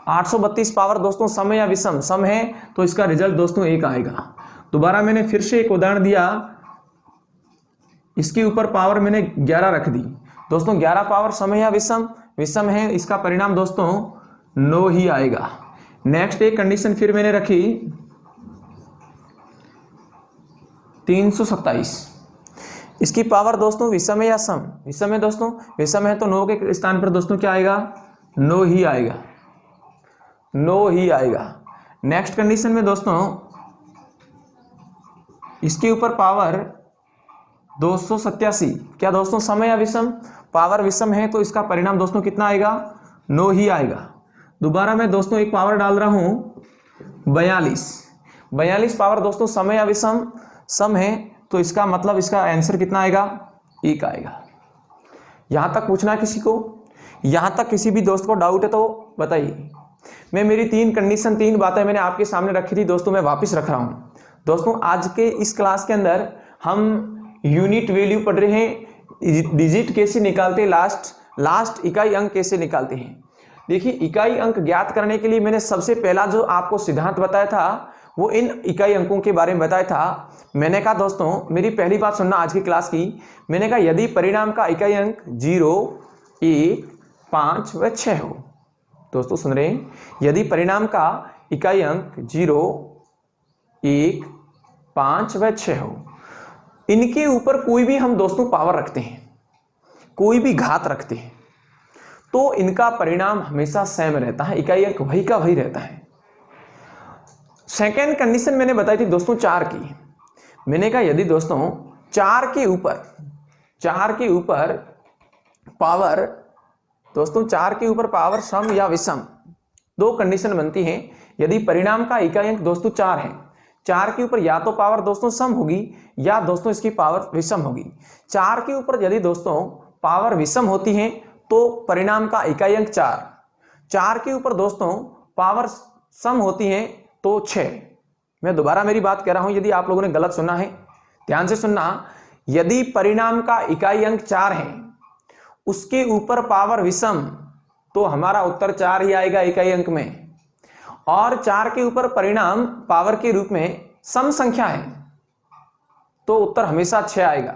832 पावर दोस्तों सम है या विषम? सम है, तो इसका रिजल्ट दोस्तों 1 आएगा। दोबारा मैंने फिर से एक उदाहरण दिया, इसके ऊपर पावर मैंने 11 रख दी। दोस्तों 11 पावर सम है या विषम? विषम है, इसका परिणाम दोस्तों 9 ही आएगा। नेक्स्ट एक कंडीशन फिर मैंने रखी 327, इसकी पावर दोस्तों विषम है या सम? विषम है दोस्तों। विषम है तो 9 के स्थान पर दोस्तों क्या आएगा? 9 ही आएगा, 9 ही आएगा। नेक्स्ट कंडीशन में दोस्तों इसके ऊपर पावर 287, क्या दोस्तों सम है या विषम? पावर विषम है तो इसका परिणाम दोस्तों कितना आएगा? 9 ही आएगा। दोबारा मैं दोस्तों एक पावर डाल रहा हूं 42 पावर दोस्तों सम है या विषम? सम है, तो इसका मतलब इसका आंसर कितना आएगा? 1 आएगा। यहां तक पूछना किसी को? यहां तक किसी भी दोस्त को डाउट है तो बताइए। मैं मेरी 3 कंडीशन 3 बातें मैंने आपके सामने रखी थी दोस्तों, मैं वापस रख रहा हूं। दोस्तों आज के इस क्लास के अंदर हम यूनिट वैल्यू पढ़ रहे हैं, डिजिट कैसे निकालते हैं, लास्ट इकाई अंक कैसे निकालते हैं। देखिए इकाई अंक ज्ञात करने के लिए मैंने सबसे पहला जो आपको सिद्धांत बताया था वो इन इकाई अंकों के बारे में बताया था। मैंने कहा दोस्तों, मेरी पहली बात सुनना आज की क्लास की, मैंने कहा यदि परिणाम का इकाई अंक 0, 1, 5 व 6 हो। दोस्तों सुन रहे हैं? यदि परिणाम का इकाई अंक 0, 1, 5 व 6 हो, इनके ऊपर कोई भी हम दोस्तों पावर रखते हैं, कोई भी घात रखते हैं, तो इनका परिणाम हमेशा सेम रहता है, इकाई अंक वही का वही रहता है। सेकेंड कंडीशन मैंने बताई थी दोस्तों 4 की। मैंने कहा यदि दोस्तों 4 के ऊपर पावर दोस्तों 4 के ऊपर पावर सम या विषम, 2 कंडीशन बनती हैं। यदि परिणाम का इकाई अंक दोस्तों 4 है, 4 के ऊपर या तो पावर दोस्तों सम होगी या दोस्तों इसकी पावर विषम होगी। 4 के ऊपर यदि दोस्तों पावर विषम होती है तो परिणाम का इकाई अंक 4, 4 के ऊपर दोस्तों पावर सम होती है तो 6। मैं दोबारा मेरी बात कह रहा हूं, यदि आप लोगों ने गलत सुना है ध्यान से सुनना। यदि परिणाम का इकाई अंक 4 है, उसके ऊपर पावर विषम, तो हमारा उत्तर 4 ही आएगा इकाई अंक में। और 4 के ऊपर परिणाम पावर के रूप में सम संख्या है, तो उत्तर हमेशा 6 आएगा।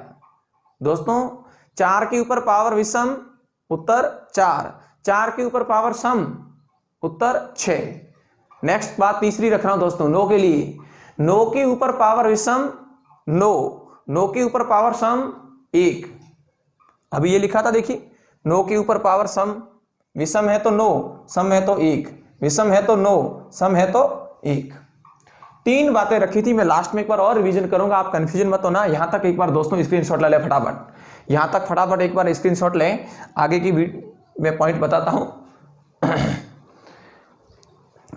दोस्तों 4 के ऊपर पावर विषम, उत्तर 4, 4 के ऊपर पावर सम, उत्तर 6। नेक्स्ट बात तीसरी रख रहा हूं दोस्तों 9 के लिए। 9 के ऊपर पावर विषम 9, 9 के ऊपर पावर सम 1। अभी ये लिखा था देखिए, 9 के ऊपर पावर सम, विषम है तो 9, सम है तो 1, विषम है तो 9, सम है तो 1। 3 बातें रखी थी। मैं लास्ट में एक बार और रिवीजन करूंगा, आप कंफ्यूजन मत होना। यहां तक एक बार दोस्तों स्क्रीनशॉट ले लें फटाफट, यहां तक फटाफट एक बार स्क्रीनशॉट लें, आगे की मैं पॉइंट बताता हूं।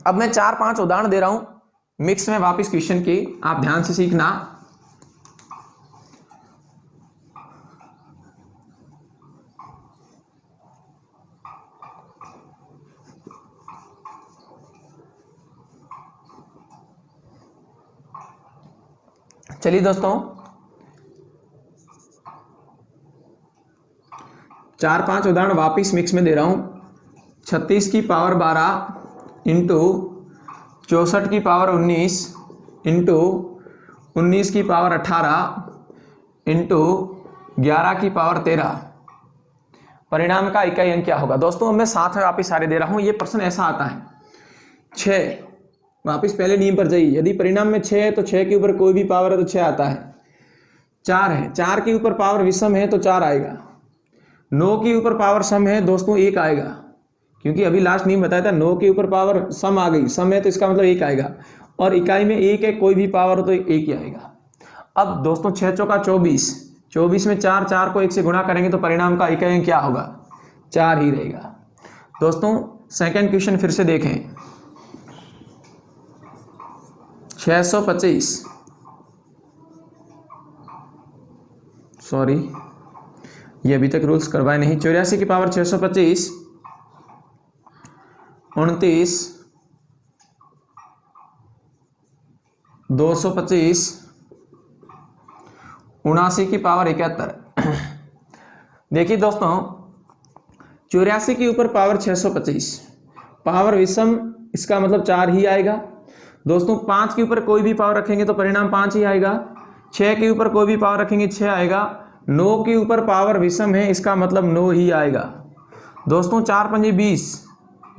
अब मैं 4-5 उदाहरण दे रहा हूं मिक्स में वापस क्वेश्चन के, आप ध्यान से सीखना। चलिए दोस्तों 4-5 उदाहरण वापिस मिक्स में दे रहा हूं। 36 की पावर 12 इंटू 64 की पावर 19 इंटू 19 की पावर 18 इंटू 11 की पावर 13, परिणाम का इकाई अंक क्या होगा। दोस्तों मैं साथ में वापिस सारे दे रहा हूं। ये प्रश्न ऐसा आता है 6, वापिस पहले नियम पर जाइए। यदि परिणाम में 6 है तो 6 के ऊपर कोई भी पावर है तो 6 आता है। 4 है, 4 के ऊपर पावर विषम है तो 4 आएगा। 9 के ऊपर पावर सम है दोस्तों 1 आएगा, क्योंकि अभी लास्ट नियम बताया था 9 के ऊपर पावर सम आ गई, सम है तो इसका मतलब 1 आएगा। और इकाई में 1 है, कोई भी पावर हो तो 1 ही आएगा। अब दोस्तों 6 चौका 24, 24 में 4, 4 को 1 से गुणा करेंगे तो परिणाम का इकाई अंक क्या होगा, 4 ही रहेगा। दोस्तों सेकंड क्वेश्चन फिर से देखें। 625, सॉरी ये अभी तक रूल्स करवाए नहीं। 84 की पावर 625, 29, 225, 79 की पावर 71। देखिए दोस्तों 84 के ऊपर पावर 625, पावर विषम, इसका मतलब 4 ही आएगा। दोस्तों 5 के ऊपर कोई भी पावर रखेंगे तो परिणाम 5 ही आएगा। 6 के ऊपर कोई भी पावर रखेंगे 6 आएगा। 9 के ऊपर पावर विषम है, इसका मतलब 9 ही आएगा। दोस्तों 4 पंजे 20,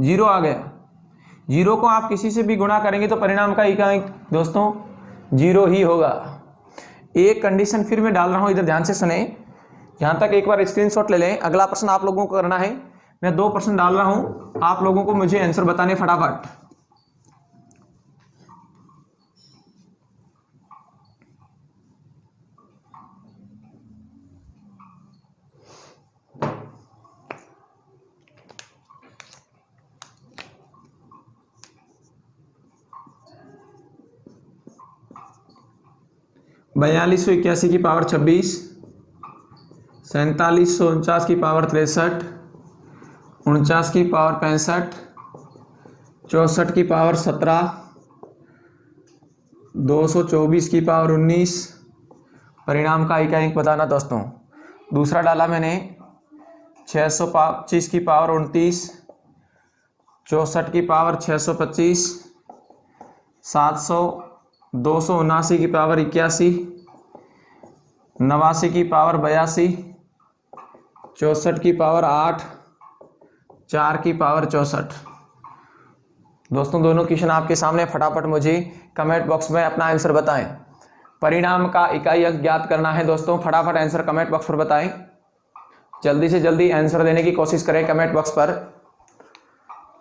0 आ गया। 0 को आप किसी से भी गुणा करेंगे तो परिणाम का इकाई दोस्तों 0 ही होगा। एक कंडीशन फिर मैं डाल रहा हूं, इधर ध्यान से सुने, यहां तक एक बार स्क्रीनशॉट ले लें। अगला प्रश्न आप लोगों को करना है। मैं 2 प्रश्न डाल रहा हूं, आप लोगों को मुझे आंसर बताने फटाफट। बयालीस सौ 81 की पावर 26, 4749 की पावर 63, 49 की पावर 65, 64 की पावर 17, 224 की पावर 19, परिणाम का इकाई अंक बताना दोस्तों। दूसरा डाला मैंने 625 की पावर 29, 64 की पावर 625, 279 की पावर 81, 89 की पावर 82, 64 की पावर 8, 4 की पावर 64। दोस्तों दोनों क्वेश्चन आपके सामने, फटाफट मुझे कमेंट बॉक्स में अपना आंसर बताएं। परिणाम का इकाई अंक ज्ञात करना है दोस्तों, फटाफट आंसर कमेंट बॉक्स पर बताएं। जल्दी से जल्दी आंसर देने की कोशिश करें कमेंट बॉक्स पर,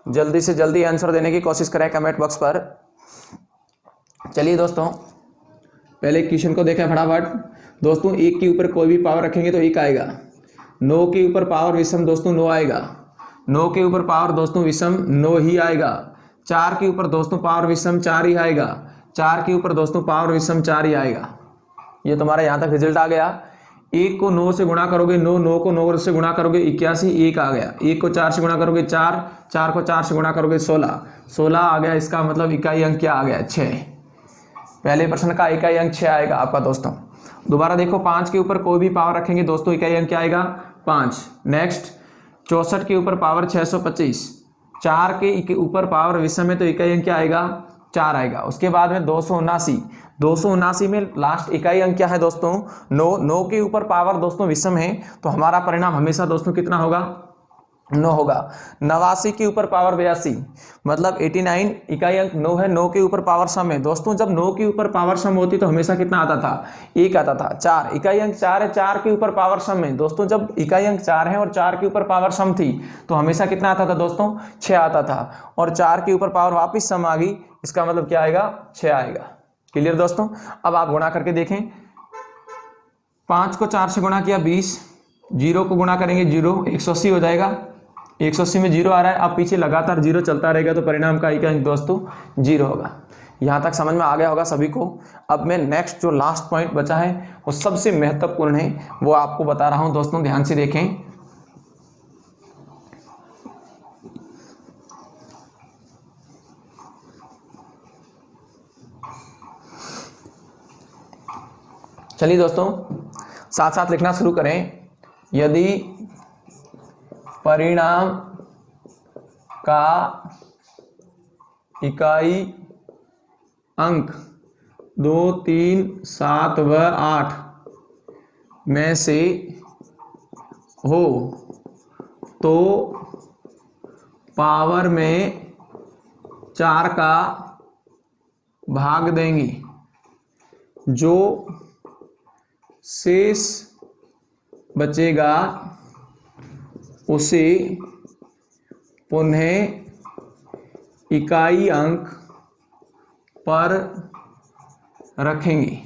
जल्दी से जल्दी आंसर देने की कोशिश करें कमेंट बॉक्स पर। चलिए दोस्तों पहले क्वेश्चन को देखें फटाफट। दोस्तों 1 के ऊपर कोई भी पावर रखेंगे तो 1 आएगा। 9 के ऊपर पावर विषम दोस्तों 9 आएगा। 9 के ऊपर पावर दोस्तों विषम 9 ही आएगा। 4 के ऊपर दोस्तों पावर विषम 4 ही आएगा। 4 के ऊपर दोस्तों पावर विषम 4 ही आएगा। ये तुम्हारा यहाँ तक रिजल्ट आ गया। 1 को 9 से गुणा करोगे 9, 9 को 9 से गुणा करोगे 81, 1 आ गया। 1 को 4 से गुणा करोगे 4, 4 को 4 से गुणा करोगे 16, 16 आ गया। इसका मतलब इकाई अंक क्या आ गया, 6। पहले प्रश्न का इकाई अंक 6 आएगा आपका दोस्तों। दोबारा देखो 5 के ऊपर कोई भी पावर रखेंगे दोस्तों इकाई अंक क्या आएगा 5। नेक्स्ट 64 के ऊपर पावर 625, 4 के ऊपर पावर विषम है तो इकाई अंक क्या आएगा 4 आएगा। उसके बाद में 279 में लास्ट इकाई अंक क्या है दोस्तों 9 के ऊपर पावर दोस्तों विषम है तो हमारा परिणाम हमेशा दोस्तों कितना होगा 9 होगा। 89 के ऊपर पावर 82 मतलब 89 इकाई अंक 9 है, 9 के ऊपर पावर सम है दोस्तों। जब 9 के ऊपर पावर सम होती तो हमेशा कितना आता था 1 आता था। 4 इकाई अंक 4 है, 4 के ऊपर पावर सम है दोस्तों। जब इकाई अंक 4 है और 4 के ऊपर पावर सम थी तो हमेशा कितना आता था दोस्तों 6 आता था। और 4 के ऊपर पावर वापिस सम आ गई, इसका मतलब क्या आएगा 6 आएगा। क्लियर दोस्तों। अब आप गुणा करके देखें, 5 को 4 से गुणा किया 20, 0 को गुणा करेंगे 0, 180 हो जाएगा। 180 में 0 आ रहा है, अब पीछे लगातार 0 चलता रहेगा तो परिणाम का इकाई अंक दोस्तों 0 होगा। यहाँ तक समझ में आ गया होगा सभी को। अब मैं नेक्स्ट जो लास्ट पॉइंट बचा है वो सबसे महत्वपूर्ण है, वो आपको बता रहा हूँ दोस्तों, ध्यान से देखें। चलिए दोस्तों साथ साथ लिखना शुरू करें। यदि परिणाम का इकाई अंक 2, 3, 7 व 8 में से हो तो पावर में 4 का भाग देंगे, जो शेष बचेगा उसे पुनः इकाई अंक पर रखेंगे।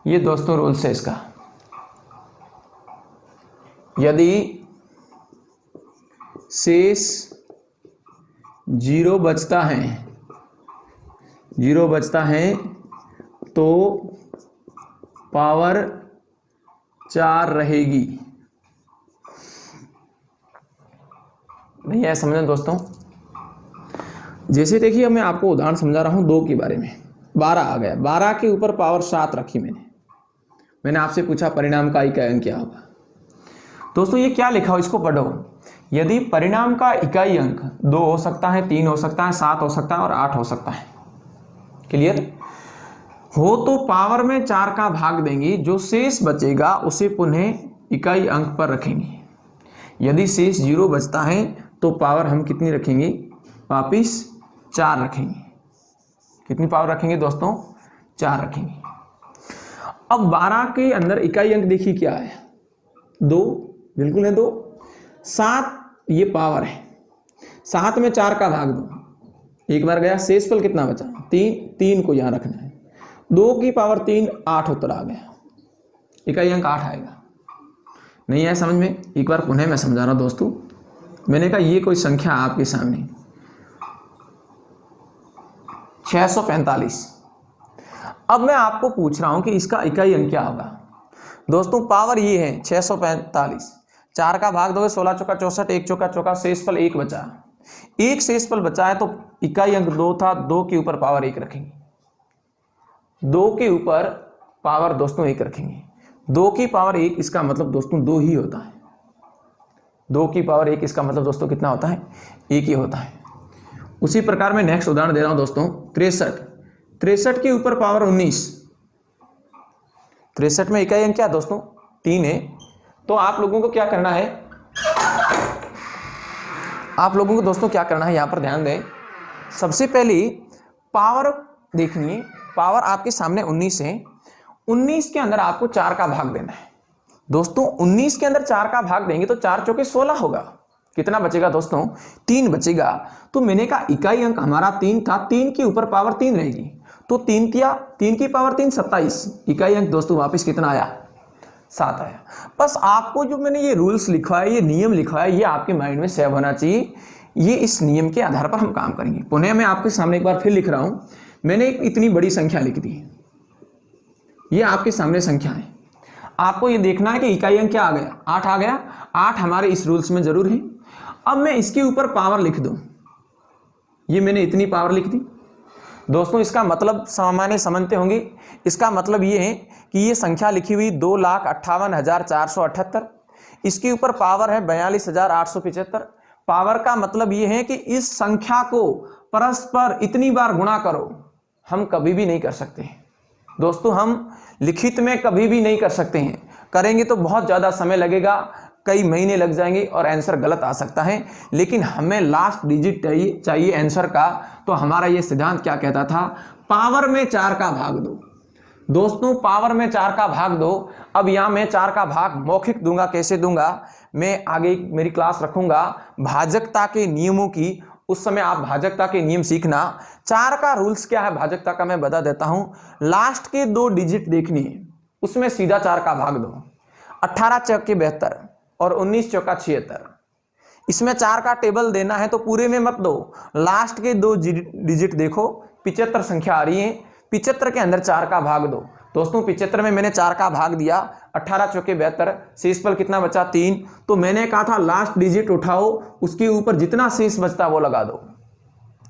ये दोस्तों रूल्स है इसका। यदि शेष 0 बचता है तो पावर 4 रहेगी। नहीं है समझना दोस्तों। जैसे देखिए मैं आपको उदाहरण समझा रहा हूं 2 के बारे में। 12 आ गया, 12 के ऊपर पावर 7 रखी मैंने आपसे पूछा परिणाम का इकाई अंक क्या होगा। दोस्तों ये क्या लिखा हो इसको पढ़ो। यदि परिणाम का इकाई अंक 2 हो सकता है, 3 हो सकता है, 7 हो सकता है और 8 हो सकता है। क्लियर हो तो पावर में 4 का भाग देंगे, जो शेष बचेगा उसे पुनः इकाई अंक पर रखेंगे। यदि शेष 0 बचता है तो पावर हम कितनी रखेंगे, वापिस 4 रखेंगे। कितनी पावर रखेंगे दोस्तों, 4 रखेंगे। अब 12 के अंदर इकाई अंक देखिए क्या है 2, बिल्कुल है 2। 7 ये पावर है, 7 में 4 का भाग दो, एक बार गया, शेषफल कितना बचा 3 को यहां रखना है। 2 की पावर 3 8 उत्तर आ गया, इकाई अंक 8 आएगा। नहीं आया समझ में, एक बार पुनः मैं समझा रहा हूं दोस्तों। मैंने कहा ये कोई संख्या आपके सामने 645। अब मैं आपको पूछ रहा हूं कि इसका इकाई अंक क्या होगा। दोस्तों पावर ये है 645, 4 का भाग दोगे 16 चौका 64, 1 चौका चौका, शेषफल 1 बचा। 1 शेषफल बचा है तो इकाई अंक 2 था, 2 के ऊपर पावर 1 रखेंगे। 2 के ऊपर पावर दोस्तों 1 रखेंगे। 2 की पावर 1 इसका मतलब दोस्तों 2 ही होता है। 2 की पावर 1 इसका मतलब दोस्तों कितना होता है, 1 ही होता है। उसी प्रकार मैं नेक्स्ट उदाहरण दे रहा हूं दोस्तों 63 के ऊपर पावर 19। 63 में इकाई अंक क्या दोस्तों 3 है। तो आप लोगों को क्या करना है, आप लोगों को दोस्तों क्या करना है, यहां पर ध्यान दें। सबसे पहले पावर देखनी है, पावर आपके सामने 19 है। 19 के अंदर आपको 4 का भाग देना है दोस्तों। 19 के अंदर 4 का भाग देंगे तो 4 चौके 16 होगा। कितना बचेगा दोस्तों, 3 बचेगा। तो मैंने कहा इकाई अंक हमारा 3 था, 3 के ऊपर पावर 3 रहेगी तो 3 की पावर 3 27। इकाई अंक दोस्तों वापस कितना आया, 7 आया। बस आपको जो मैंने ये रूल्स लिखा है, ये नियम लिखा है, ये आपके माइंड में सेव होना चाहिए। ये इस नियम के आधार पर हम काम करेंगे। पुनः मैं आपके सामने एक बार फिर लिख रहा हूं। मैंने एक इतनी बड़ी संख्या लिख दी, ये आपके सामने संख्या है। आपको ये देखना है कि इकाई अंक क्या आ गया, 8 आ गया। 8 हमारे इस रूल्स में जरूर है। अब मैं इसके ऊपर पावर लिख दूं, ये मैंने इतनी पावर लिख दी। दोस्तों इसका मतलब सामान्य समझते होंगे। इसका मतलब ये है कि ये संख्या लिखी हुई 2,58,478, इसके ऊपर पावर है 42,875। पावर का मतलब ये है कि इस संख्या को परस्पर इतनी बार गुणा करो। हम कभी भी नहीं कर सकते हैं दोस्तों, हम लिखित में कभी भी नहीं कर सकते हैं। करेंगे तो बहुत ज़्यादा समय लगेगा, कई महीने लग जाएंगे और आंसर गलत आ सकता है। लेकिन हमें लास्ट डिजिट चाहिए आंसर का। तो हमारा ये सिद्धांत क्या कहता था, पावर में 4 का भाग दो। दोस्तों पावर में 4 का भाग दो। अब यहाँ मैं 4 का भाग मौखिक दूंगा, कैसे दूंगा मैं आगे मेरी क्लास रखूंगा भाजकता के नियमों की, उस समय आप भाजकता के नियम सीखना। 4 का रूल्स क्या है भाजकता का मैं बता देता हूं। लास्ट के 2 डिजिट देखनी है, उसमें सीधा 4 का भाग दो। 18 चौके 72 और 19 चौका 76। इसमें 4 का टेबल देना है तो पूरे में मत दो, लास्ट के 2 डिजिट देखो। 75 संख्या आ रही है, 75 के अंदर 4 का भाग दो। दोस्तों 75 में मैंने 4 का भाग दिया, 18 चौके 72, शेष पर कितना बचा 3। तो मैंने कहा था लास्ट डिजिट उठाओ, उसके ऊपर जितना शेष बचता वो लगा दो।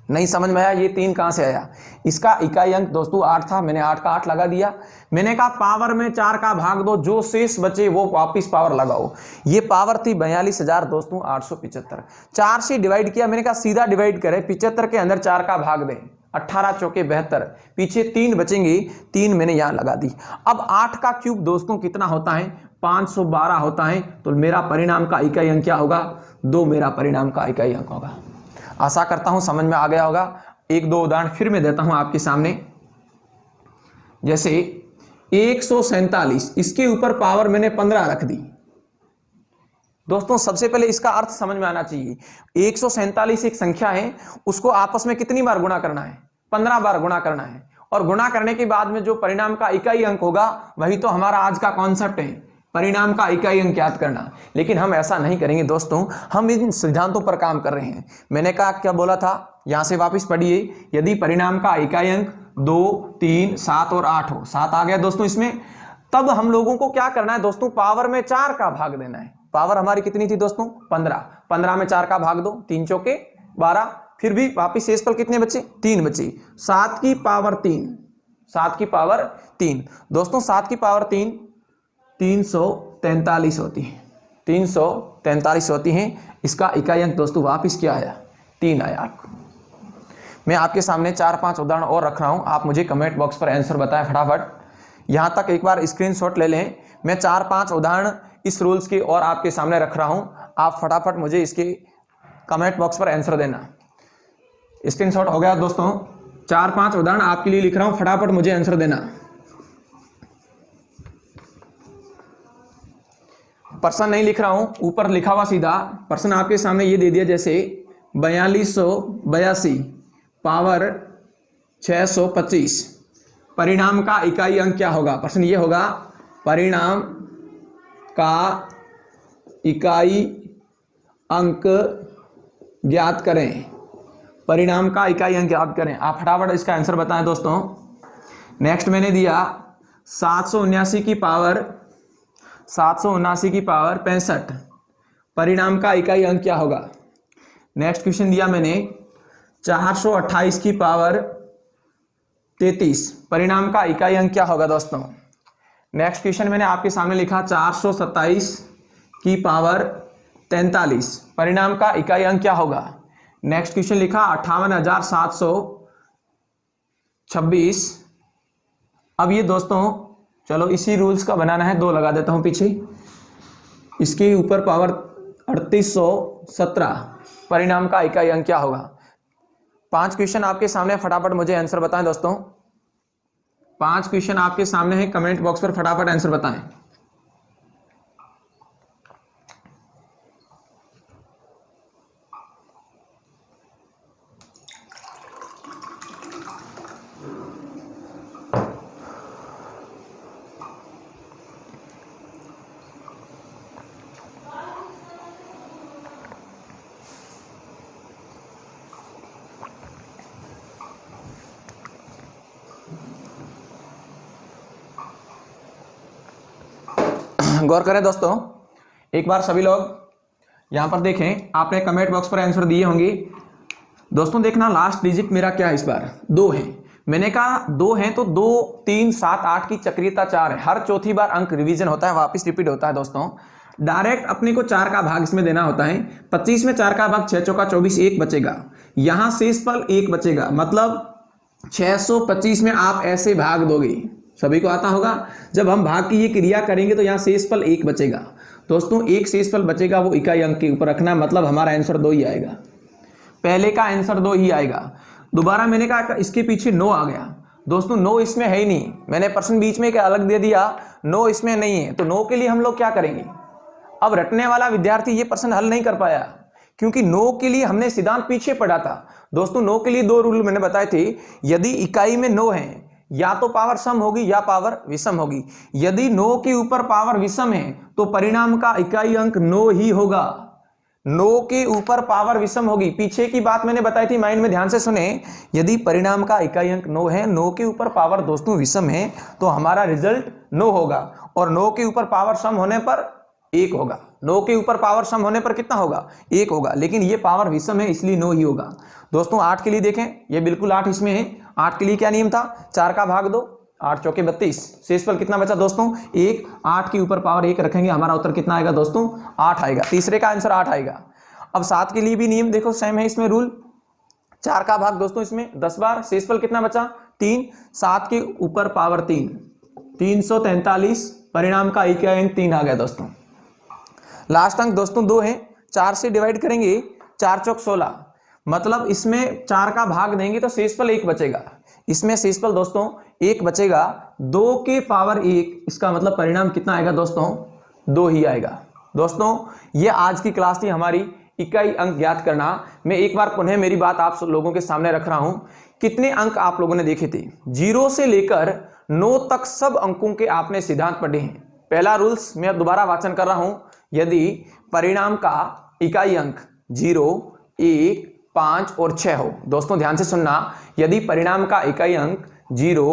नहीं समझ में आया ये 3 कहां से आया। इसका इकाई अंक दोस्तों 8 था, मैंने 8 का 8 लगा दिया। मैंने कहा पावर में 4 का भाग दो, जो शेष बचे वो वापिस पावर लगाओ। ये पावर थी 42,000 दोस्तों 875। 4 से डिवाइड किया, मैंने कहा सीधा डिवाइड करें, 75 के अंदर 4 का भाग दें। 18 चौके 72, पीछे 3 बचेंगे, 3 मैंने यहां लगा दी। अब 8 का क्यूब दोस्तों कितना होता है, 512 होता है। तो मेरा परिणाम का इकाई अंक क्या होगा, 2 मेरा परिणाम का इकाई अंक होगा। आशा करता हूं समझ में आ गया होगा। 1-2 उदाहरण फिर मैं देता हूं आपके सामने। जैसे 147, इसके ऊपर पावर मैंने 15 रख दी। दोस्तों सबसे पहले इसका अर्थ समझ में आना चाहिए। 147 एक संख्या है, उसको आपस में कितनी बार गुणा करना है, 15 बार गुणा करना है। और गुणा करने के बाद में जो परिणाम का इकाई अंक होगा वही तो हमारा आज का कॉन्सेप्ट है, परिणाम का इकाई अंक ज्ञात करना। लेकिन हम ऐसा नहीं करेंगे दोस्तों, हम इन सिद्धांतों पर काम कर रहे हैं। मैंने कहा क्या बोला था, यहां से वापस पढ़िए। यदि परिणाम का इकाई अंक 2, 3, 7 और 8 हो, 7 आ गया दोस्तों इसमें, तब हम लोगों को क्या करना है दोस्तों, पावर में 4 का भाग देना है। पावर हमारी कितनी थी दोस्तों 15, 15 में 4 का भाग दो, 3 चौके 12, फिर भी वापिस शेष पर कितने बचे, 3 बचे। 7 की पावर 3, 7 की पावर 3 दोस्तों, 7 की पावर 3 343 होती है, 343 होती हैं। इसका इकाई अंक दोस्तों वापिस क्या आया, 3 आया। मैं आपके सामने 4-5 उदाहरण और रख रहा हूं, आप मुझे कमेंट बॉक्स पर आंसर बताएं फटाफट। यहां तक एक बार स्क्रीनशॉट ले लें। मैं 4-5 उदाहरण इस रूल्स के और आपके सामने रख रहा हूं, आप फटाफट मुझे इसके कमेंट बॉक्स पर आंसर देना। स्क्रीनशॉट हो गया दोस्तों, 4-5 उदाहरण आपके लिए लिख रहा हूं, फटाफट मुझे आंसर देना। पर्सन नहीं लिख रहा हूं, ऊपर लिखा हुआ सीधा पर्सन आपके सामने ये दे दिया, जैसे 4282 पावर 625, परिणाम का इकाई अंक क्या होगा। प्रश्न ये होगा, परिणाम का इकाई अंक ज्ञात करें। परिणाम का इकाई अंक ज्ञात करें। आप फटाफट इसका आंसर बताएं दोस्तों। नेक्स्ट मैंने दिया 779 की पावर 65, परिणाम का इकाई अंक क्या होगा। नेक्स्ट क्वेश्चन दिया मैंने 428 की पावर 33, परिणाम का इकाई अंक क्या होगा दोस्तों। नेक्स्ट क्वेश्चन मैंने आपके सामने लिखा 427 की पावर 43, परिणाम का इकाई अंक क्या होगा। नेक्स्ट क्वेश्चन लिखा 58,726। अब ये दोस्तों चलो इसी रूल्स का बनाना है, 2 लगा देता हूं पीछे, इसके ऊपर पावर 3817, परिणाम का इकाई अंक क्या होगा। 5 क्वेश्चन आपके सामने, फटाफट मुझे आंसर बताएं दोस्तों। 5 क्वेश्चन आपके सामने है, कमेंट बॉक्स पर फटाफट आंसर बताएं। गौर करें दोस्तों, एक बार सभी लोग यहां पर देखें, आपने कमेंट बॉक्स पर आंसर दिए होंगे। दोस्तों देखना लास्ट डिजिट मेरा क्या है, इस बार 2 है। मैंने कहा 2 हैं तो 2 3 7 8 की चक्रीयता 4 है। हर चौथी बार अंक रिवीजन होता है, वापस रिपीट होता है दोस्तों। डायरेक्ट अपने को 4 का भाग इसमें देना होता है। 25 में 4 का भाग 6 चौका 24, 1 बचेगा। यहां शेषफल 1 बचेगा, मतलब 625 में आप ऐसे भाग दोगे, सभी को आता होगा। जब हम भाग की ये क्रिया करेंगे तो यहाँ शेषफल 1 बचेगा दोस्तों। एक शेषफल बचेगा, वो इकाई अंक के ऊपर रखना, मतलब हमारा आंसर 2 ही आएगा। पहले का आंसर 2 ही आएगा। दोबारा मैंने कहा इसके पीछे 9 आ गया दोस्तों। 9 इसमें है ही नहीं, मैंने पर्सन बीच में एक अलग दे दिया, 9 इसमें नहीं है। तो 9 के लिए हम लोग क्या करेंगे? अब रटने वाला विद्यार्थी ये प्रश्न हल नहीं कर पाया, क्योंकि 9 के लिए हमने सिद्धांत पीछे पढ़ा था दोस्तों। 9 के लिए 2 रूल मैंने बताए थे। यदि इकाई में 9 है, या तो पावर सम होगी या पावर विषम होगी। यदि 9 के ऊपर पावर विषम है तो परिणाम का इकाई अंक 9 ही होगा। 9 के ऊपर पावर विषम होगी। पीछे की बात मैंने बताई थी, माइंड में ध्यान से सुने। यदि परिणाम का इकाई अंक 9 है, 9 के ऊपर पावर दोस्तों विषम है, तो हमारा रिजल्ट 9 होगा। और 9 के ऊपर पावर सम होने पर 1 होगा। 9 के ऊपर पावर सम होने पर कितना होगा? 1 होगा। लेकिन ये पावर विषम है, इसलिए 9 ही होगा दोस्तों। 8 के लिए देखें, ये बिल्कुल 8 इसमें है। 8 के लिए क्या नियम था? 4 का भाग 2, 8 चौके 32। शेषफल कितना बचा दोस्तों? 1। 8 के ऊपर पावर 1 रखेंगे, हमारा उत्तर कितना आएगा दोस्तों? 8 आएगा। तीसरे का आंसर 8 आएगा। अब 7 के लिए भी नियम देखो, सेम है इसमें रूल। 4 का भाग दोस्तों इसमें 10 बार, शेषफल कितना बचा? 3। 7 के ऊपर पावर 3, 343। परिणाम का इकाई अंक 3 आ गया दोस्तों। लास्ट अंक दोस्तों 2 है। 4 से डिवाइड करेंगे, 4 चौक 16, मतलब इसमें 4 का भाग देंगे तो शेषफल 1 बचेगा। इसमें शेषफल दोस्तों 1 बचेगा। 2 के पावर 1, इसका मतलब परिणाम कितना आएगा दोस्तों? 2 ही आएगा दोस्तों। ये आज की क्लास थी हमारी, इकाई अंक ज्ञात करना। मैं एक बार पुनः मेरी बात आप लोगों के सामने रख रहा हूं। कितने अंक आप लोगों ने देखे थे? 0 से लेकर 9 तक सब अंकों के आपने सिद्धांत पढ़े हैं। पहला रूल्स मैं दोबारा वाचन कर रहा हूं। यदि परिणाम का इकाई अंक 0, 1, 5 और 6 हो, दोस्तों ध्यान से सुनना। यदि परिणाम का इकाई अंक 0,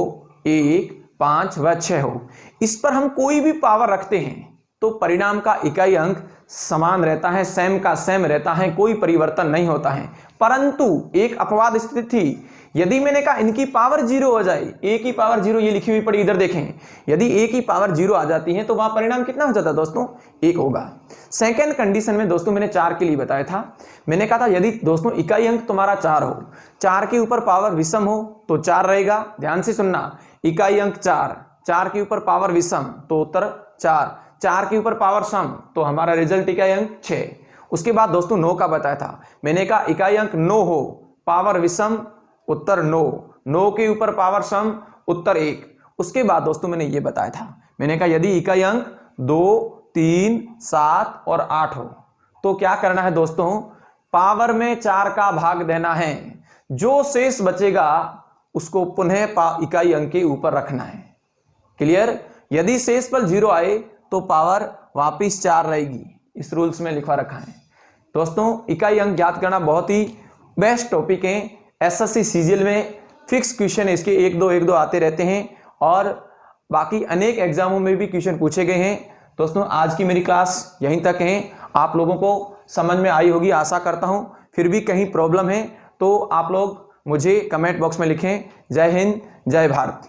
1, 5 व 6 हो, इस पर हम कोई भी पावर रखते हैं तो परिणाम का इकाई अंक समान रहता है, सेम का सेम रहता है, कोई परिवर्तन नहीं होता है। परंतु एक अपवाद स्थिति थी। यदि मैंने कहा इनकी पावर 0 हो जाए, a की पावर 0 ये लिखी हुई पड़ी, इधर देखें। यदि a की पावर 0 आ जाती है तो वहां परिणाम कितना हो जाता दोस्तों? 1 होगा। सेकेंड कंडीशन में दोस्तों मैंने 4 के लिए बताया था। मैंने कहा था यदि दोस्तों इकाई अंक तुम्हारा 4 हो, 4 के ऊपर पावर विषम हो तो 4 रहेगा। ध्यान से सुनना, इकाई अंक 4, 4 के ऊपर पावर विषम तो उत्तर 4, 4 के ऊपर पावर सम तो हमारा रिजल्ट इकाई अंक 6। उसके बाद दोस्तों 9 का बताया था। मैंने कहा इकाई अंक 9 हो, पावर विषम, उत्तर 9, 9 के ऊपर पावर सम, उत्तर 1। उसके बाद दोस्तों मैंने ये बताया था, मैंने कहा यदि इकाई अंक 2, 3, 7 और 8 हो तो क्या करना है दोस्तों? पावर में 4 का भाग देना है। जो शेष बचेगा उसको पुनः इकाई अंक के ऊपर रखना है। क्लियर? यदि शेषफल 0 आए तो पावर वापिस 4 रहेगी। इस रूल्स में लिखा रखा है दोस्तों। इकाई अंक ज्ञात करना बहुत ही बेस्ट टॉपिक है। एसएससी सीजीएल में फिक्स क्वेश्चन इसके 1-2 आते रहते हैं, और बाकी अनेक एग्जामों में भी क्वेश्चन पूछे गए हैं। दोस्तों आज की मेरी क्लास यहीं तक है। आप लोगों को समझ में आई होगी आशा करता हूं। फिर भी कहीं प्रॉब्लम है तो आप लोग मुझे कमेंट बॉक्स में लिखें। जय हिंद, जय भारत।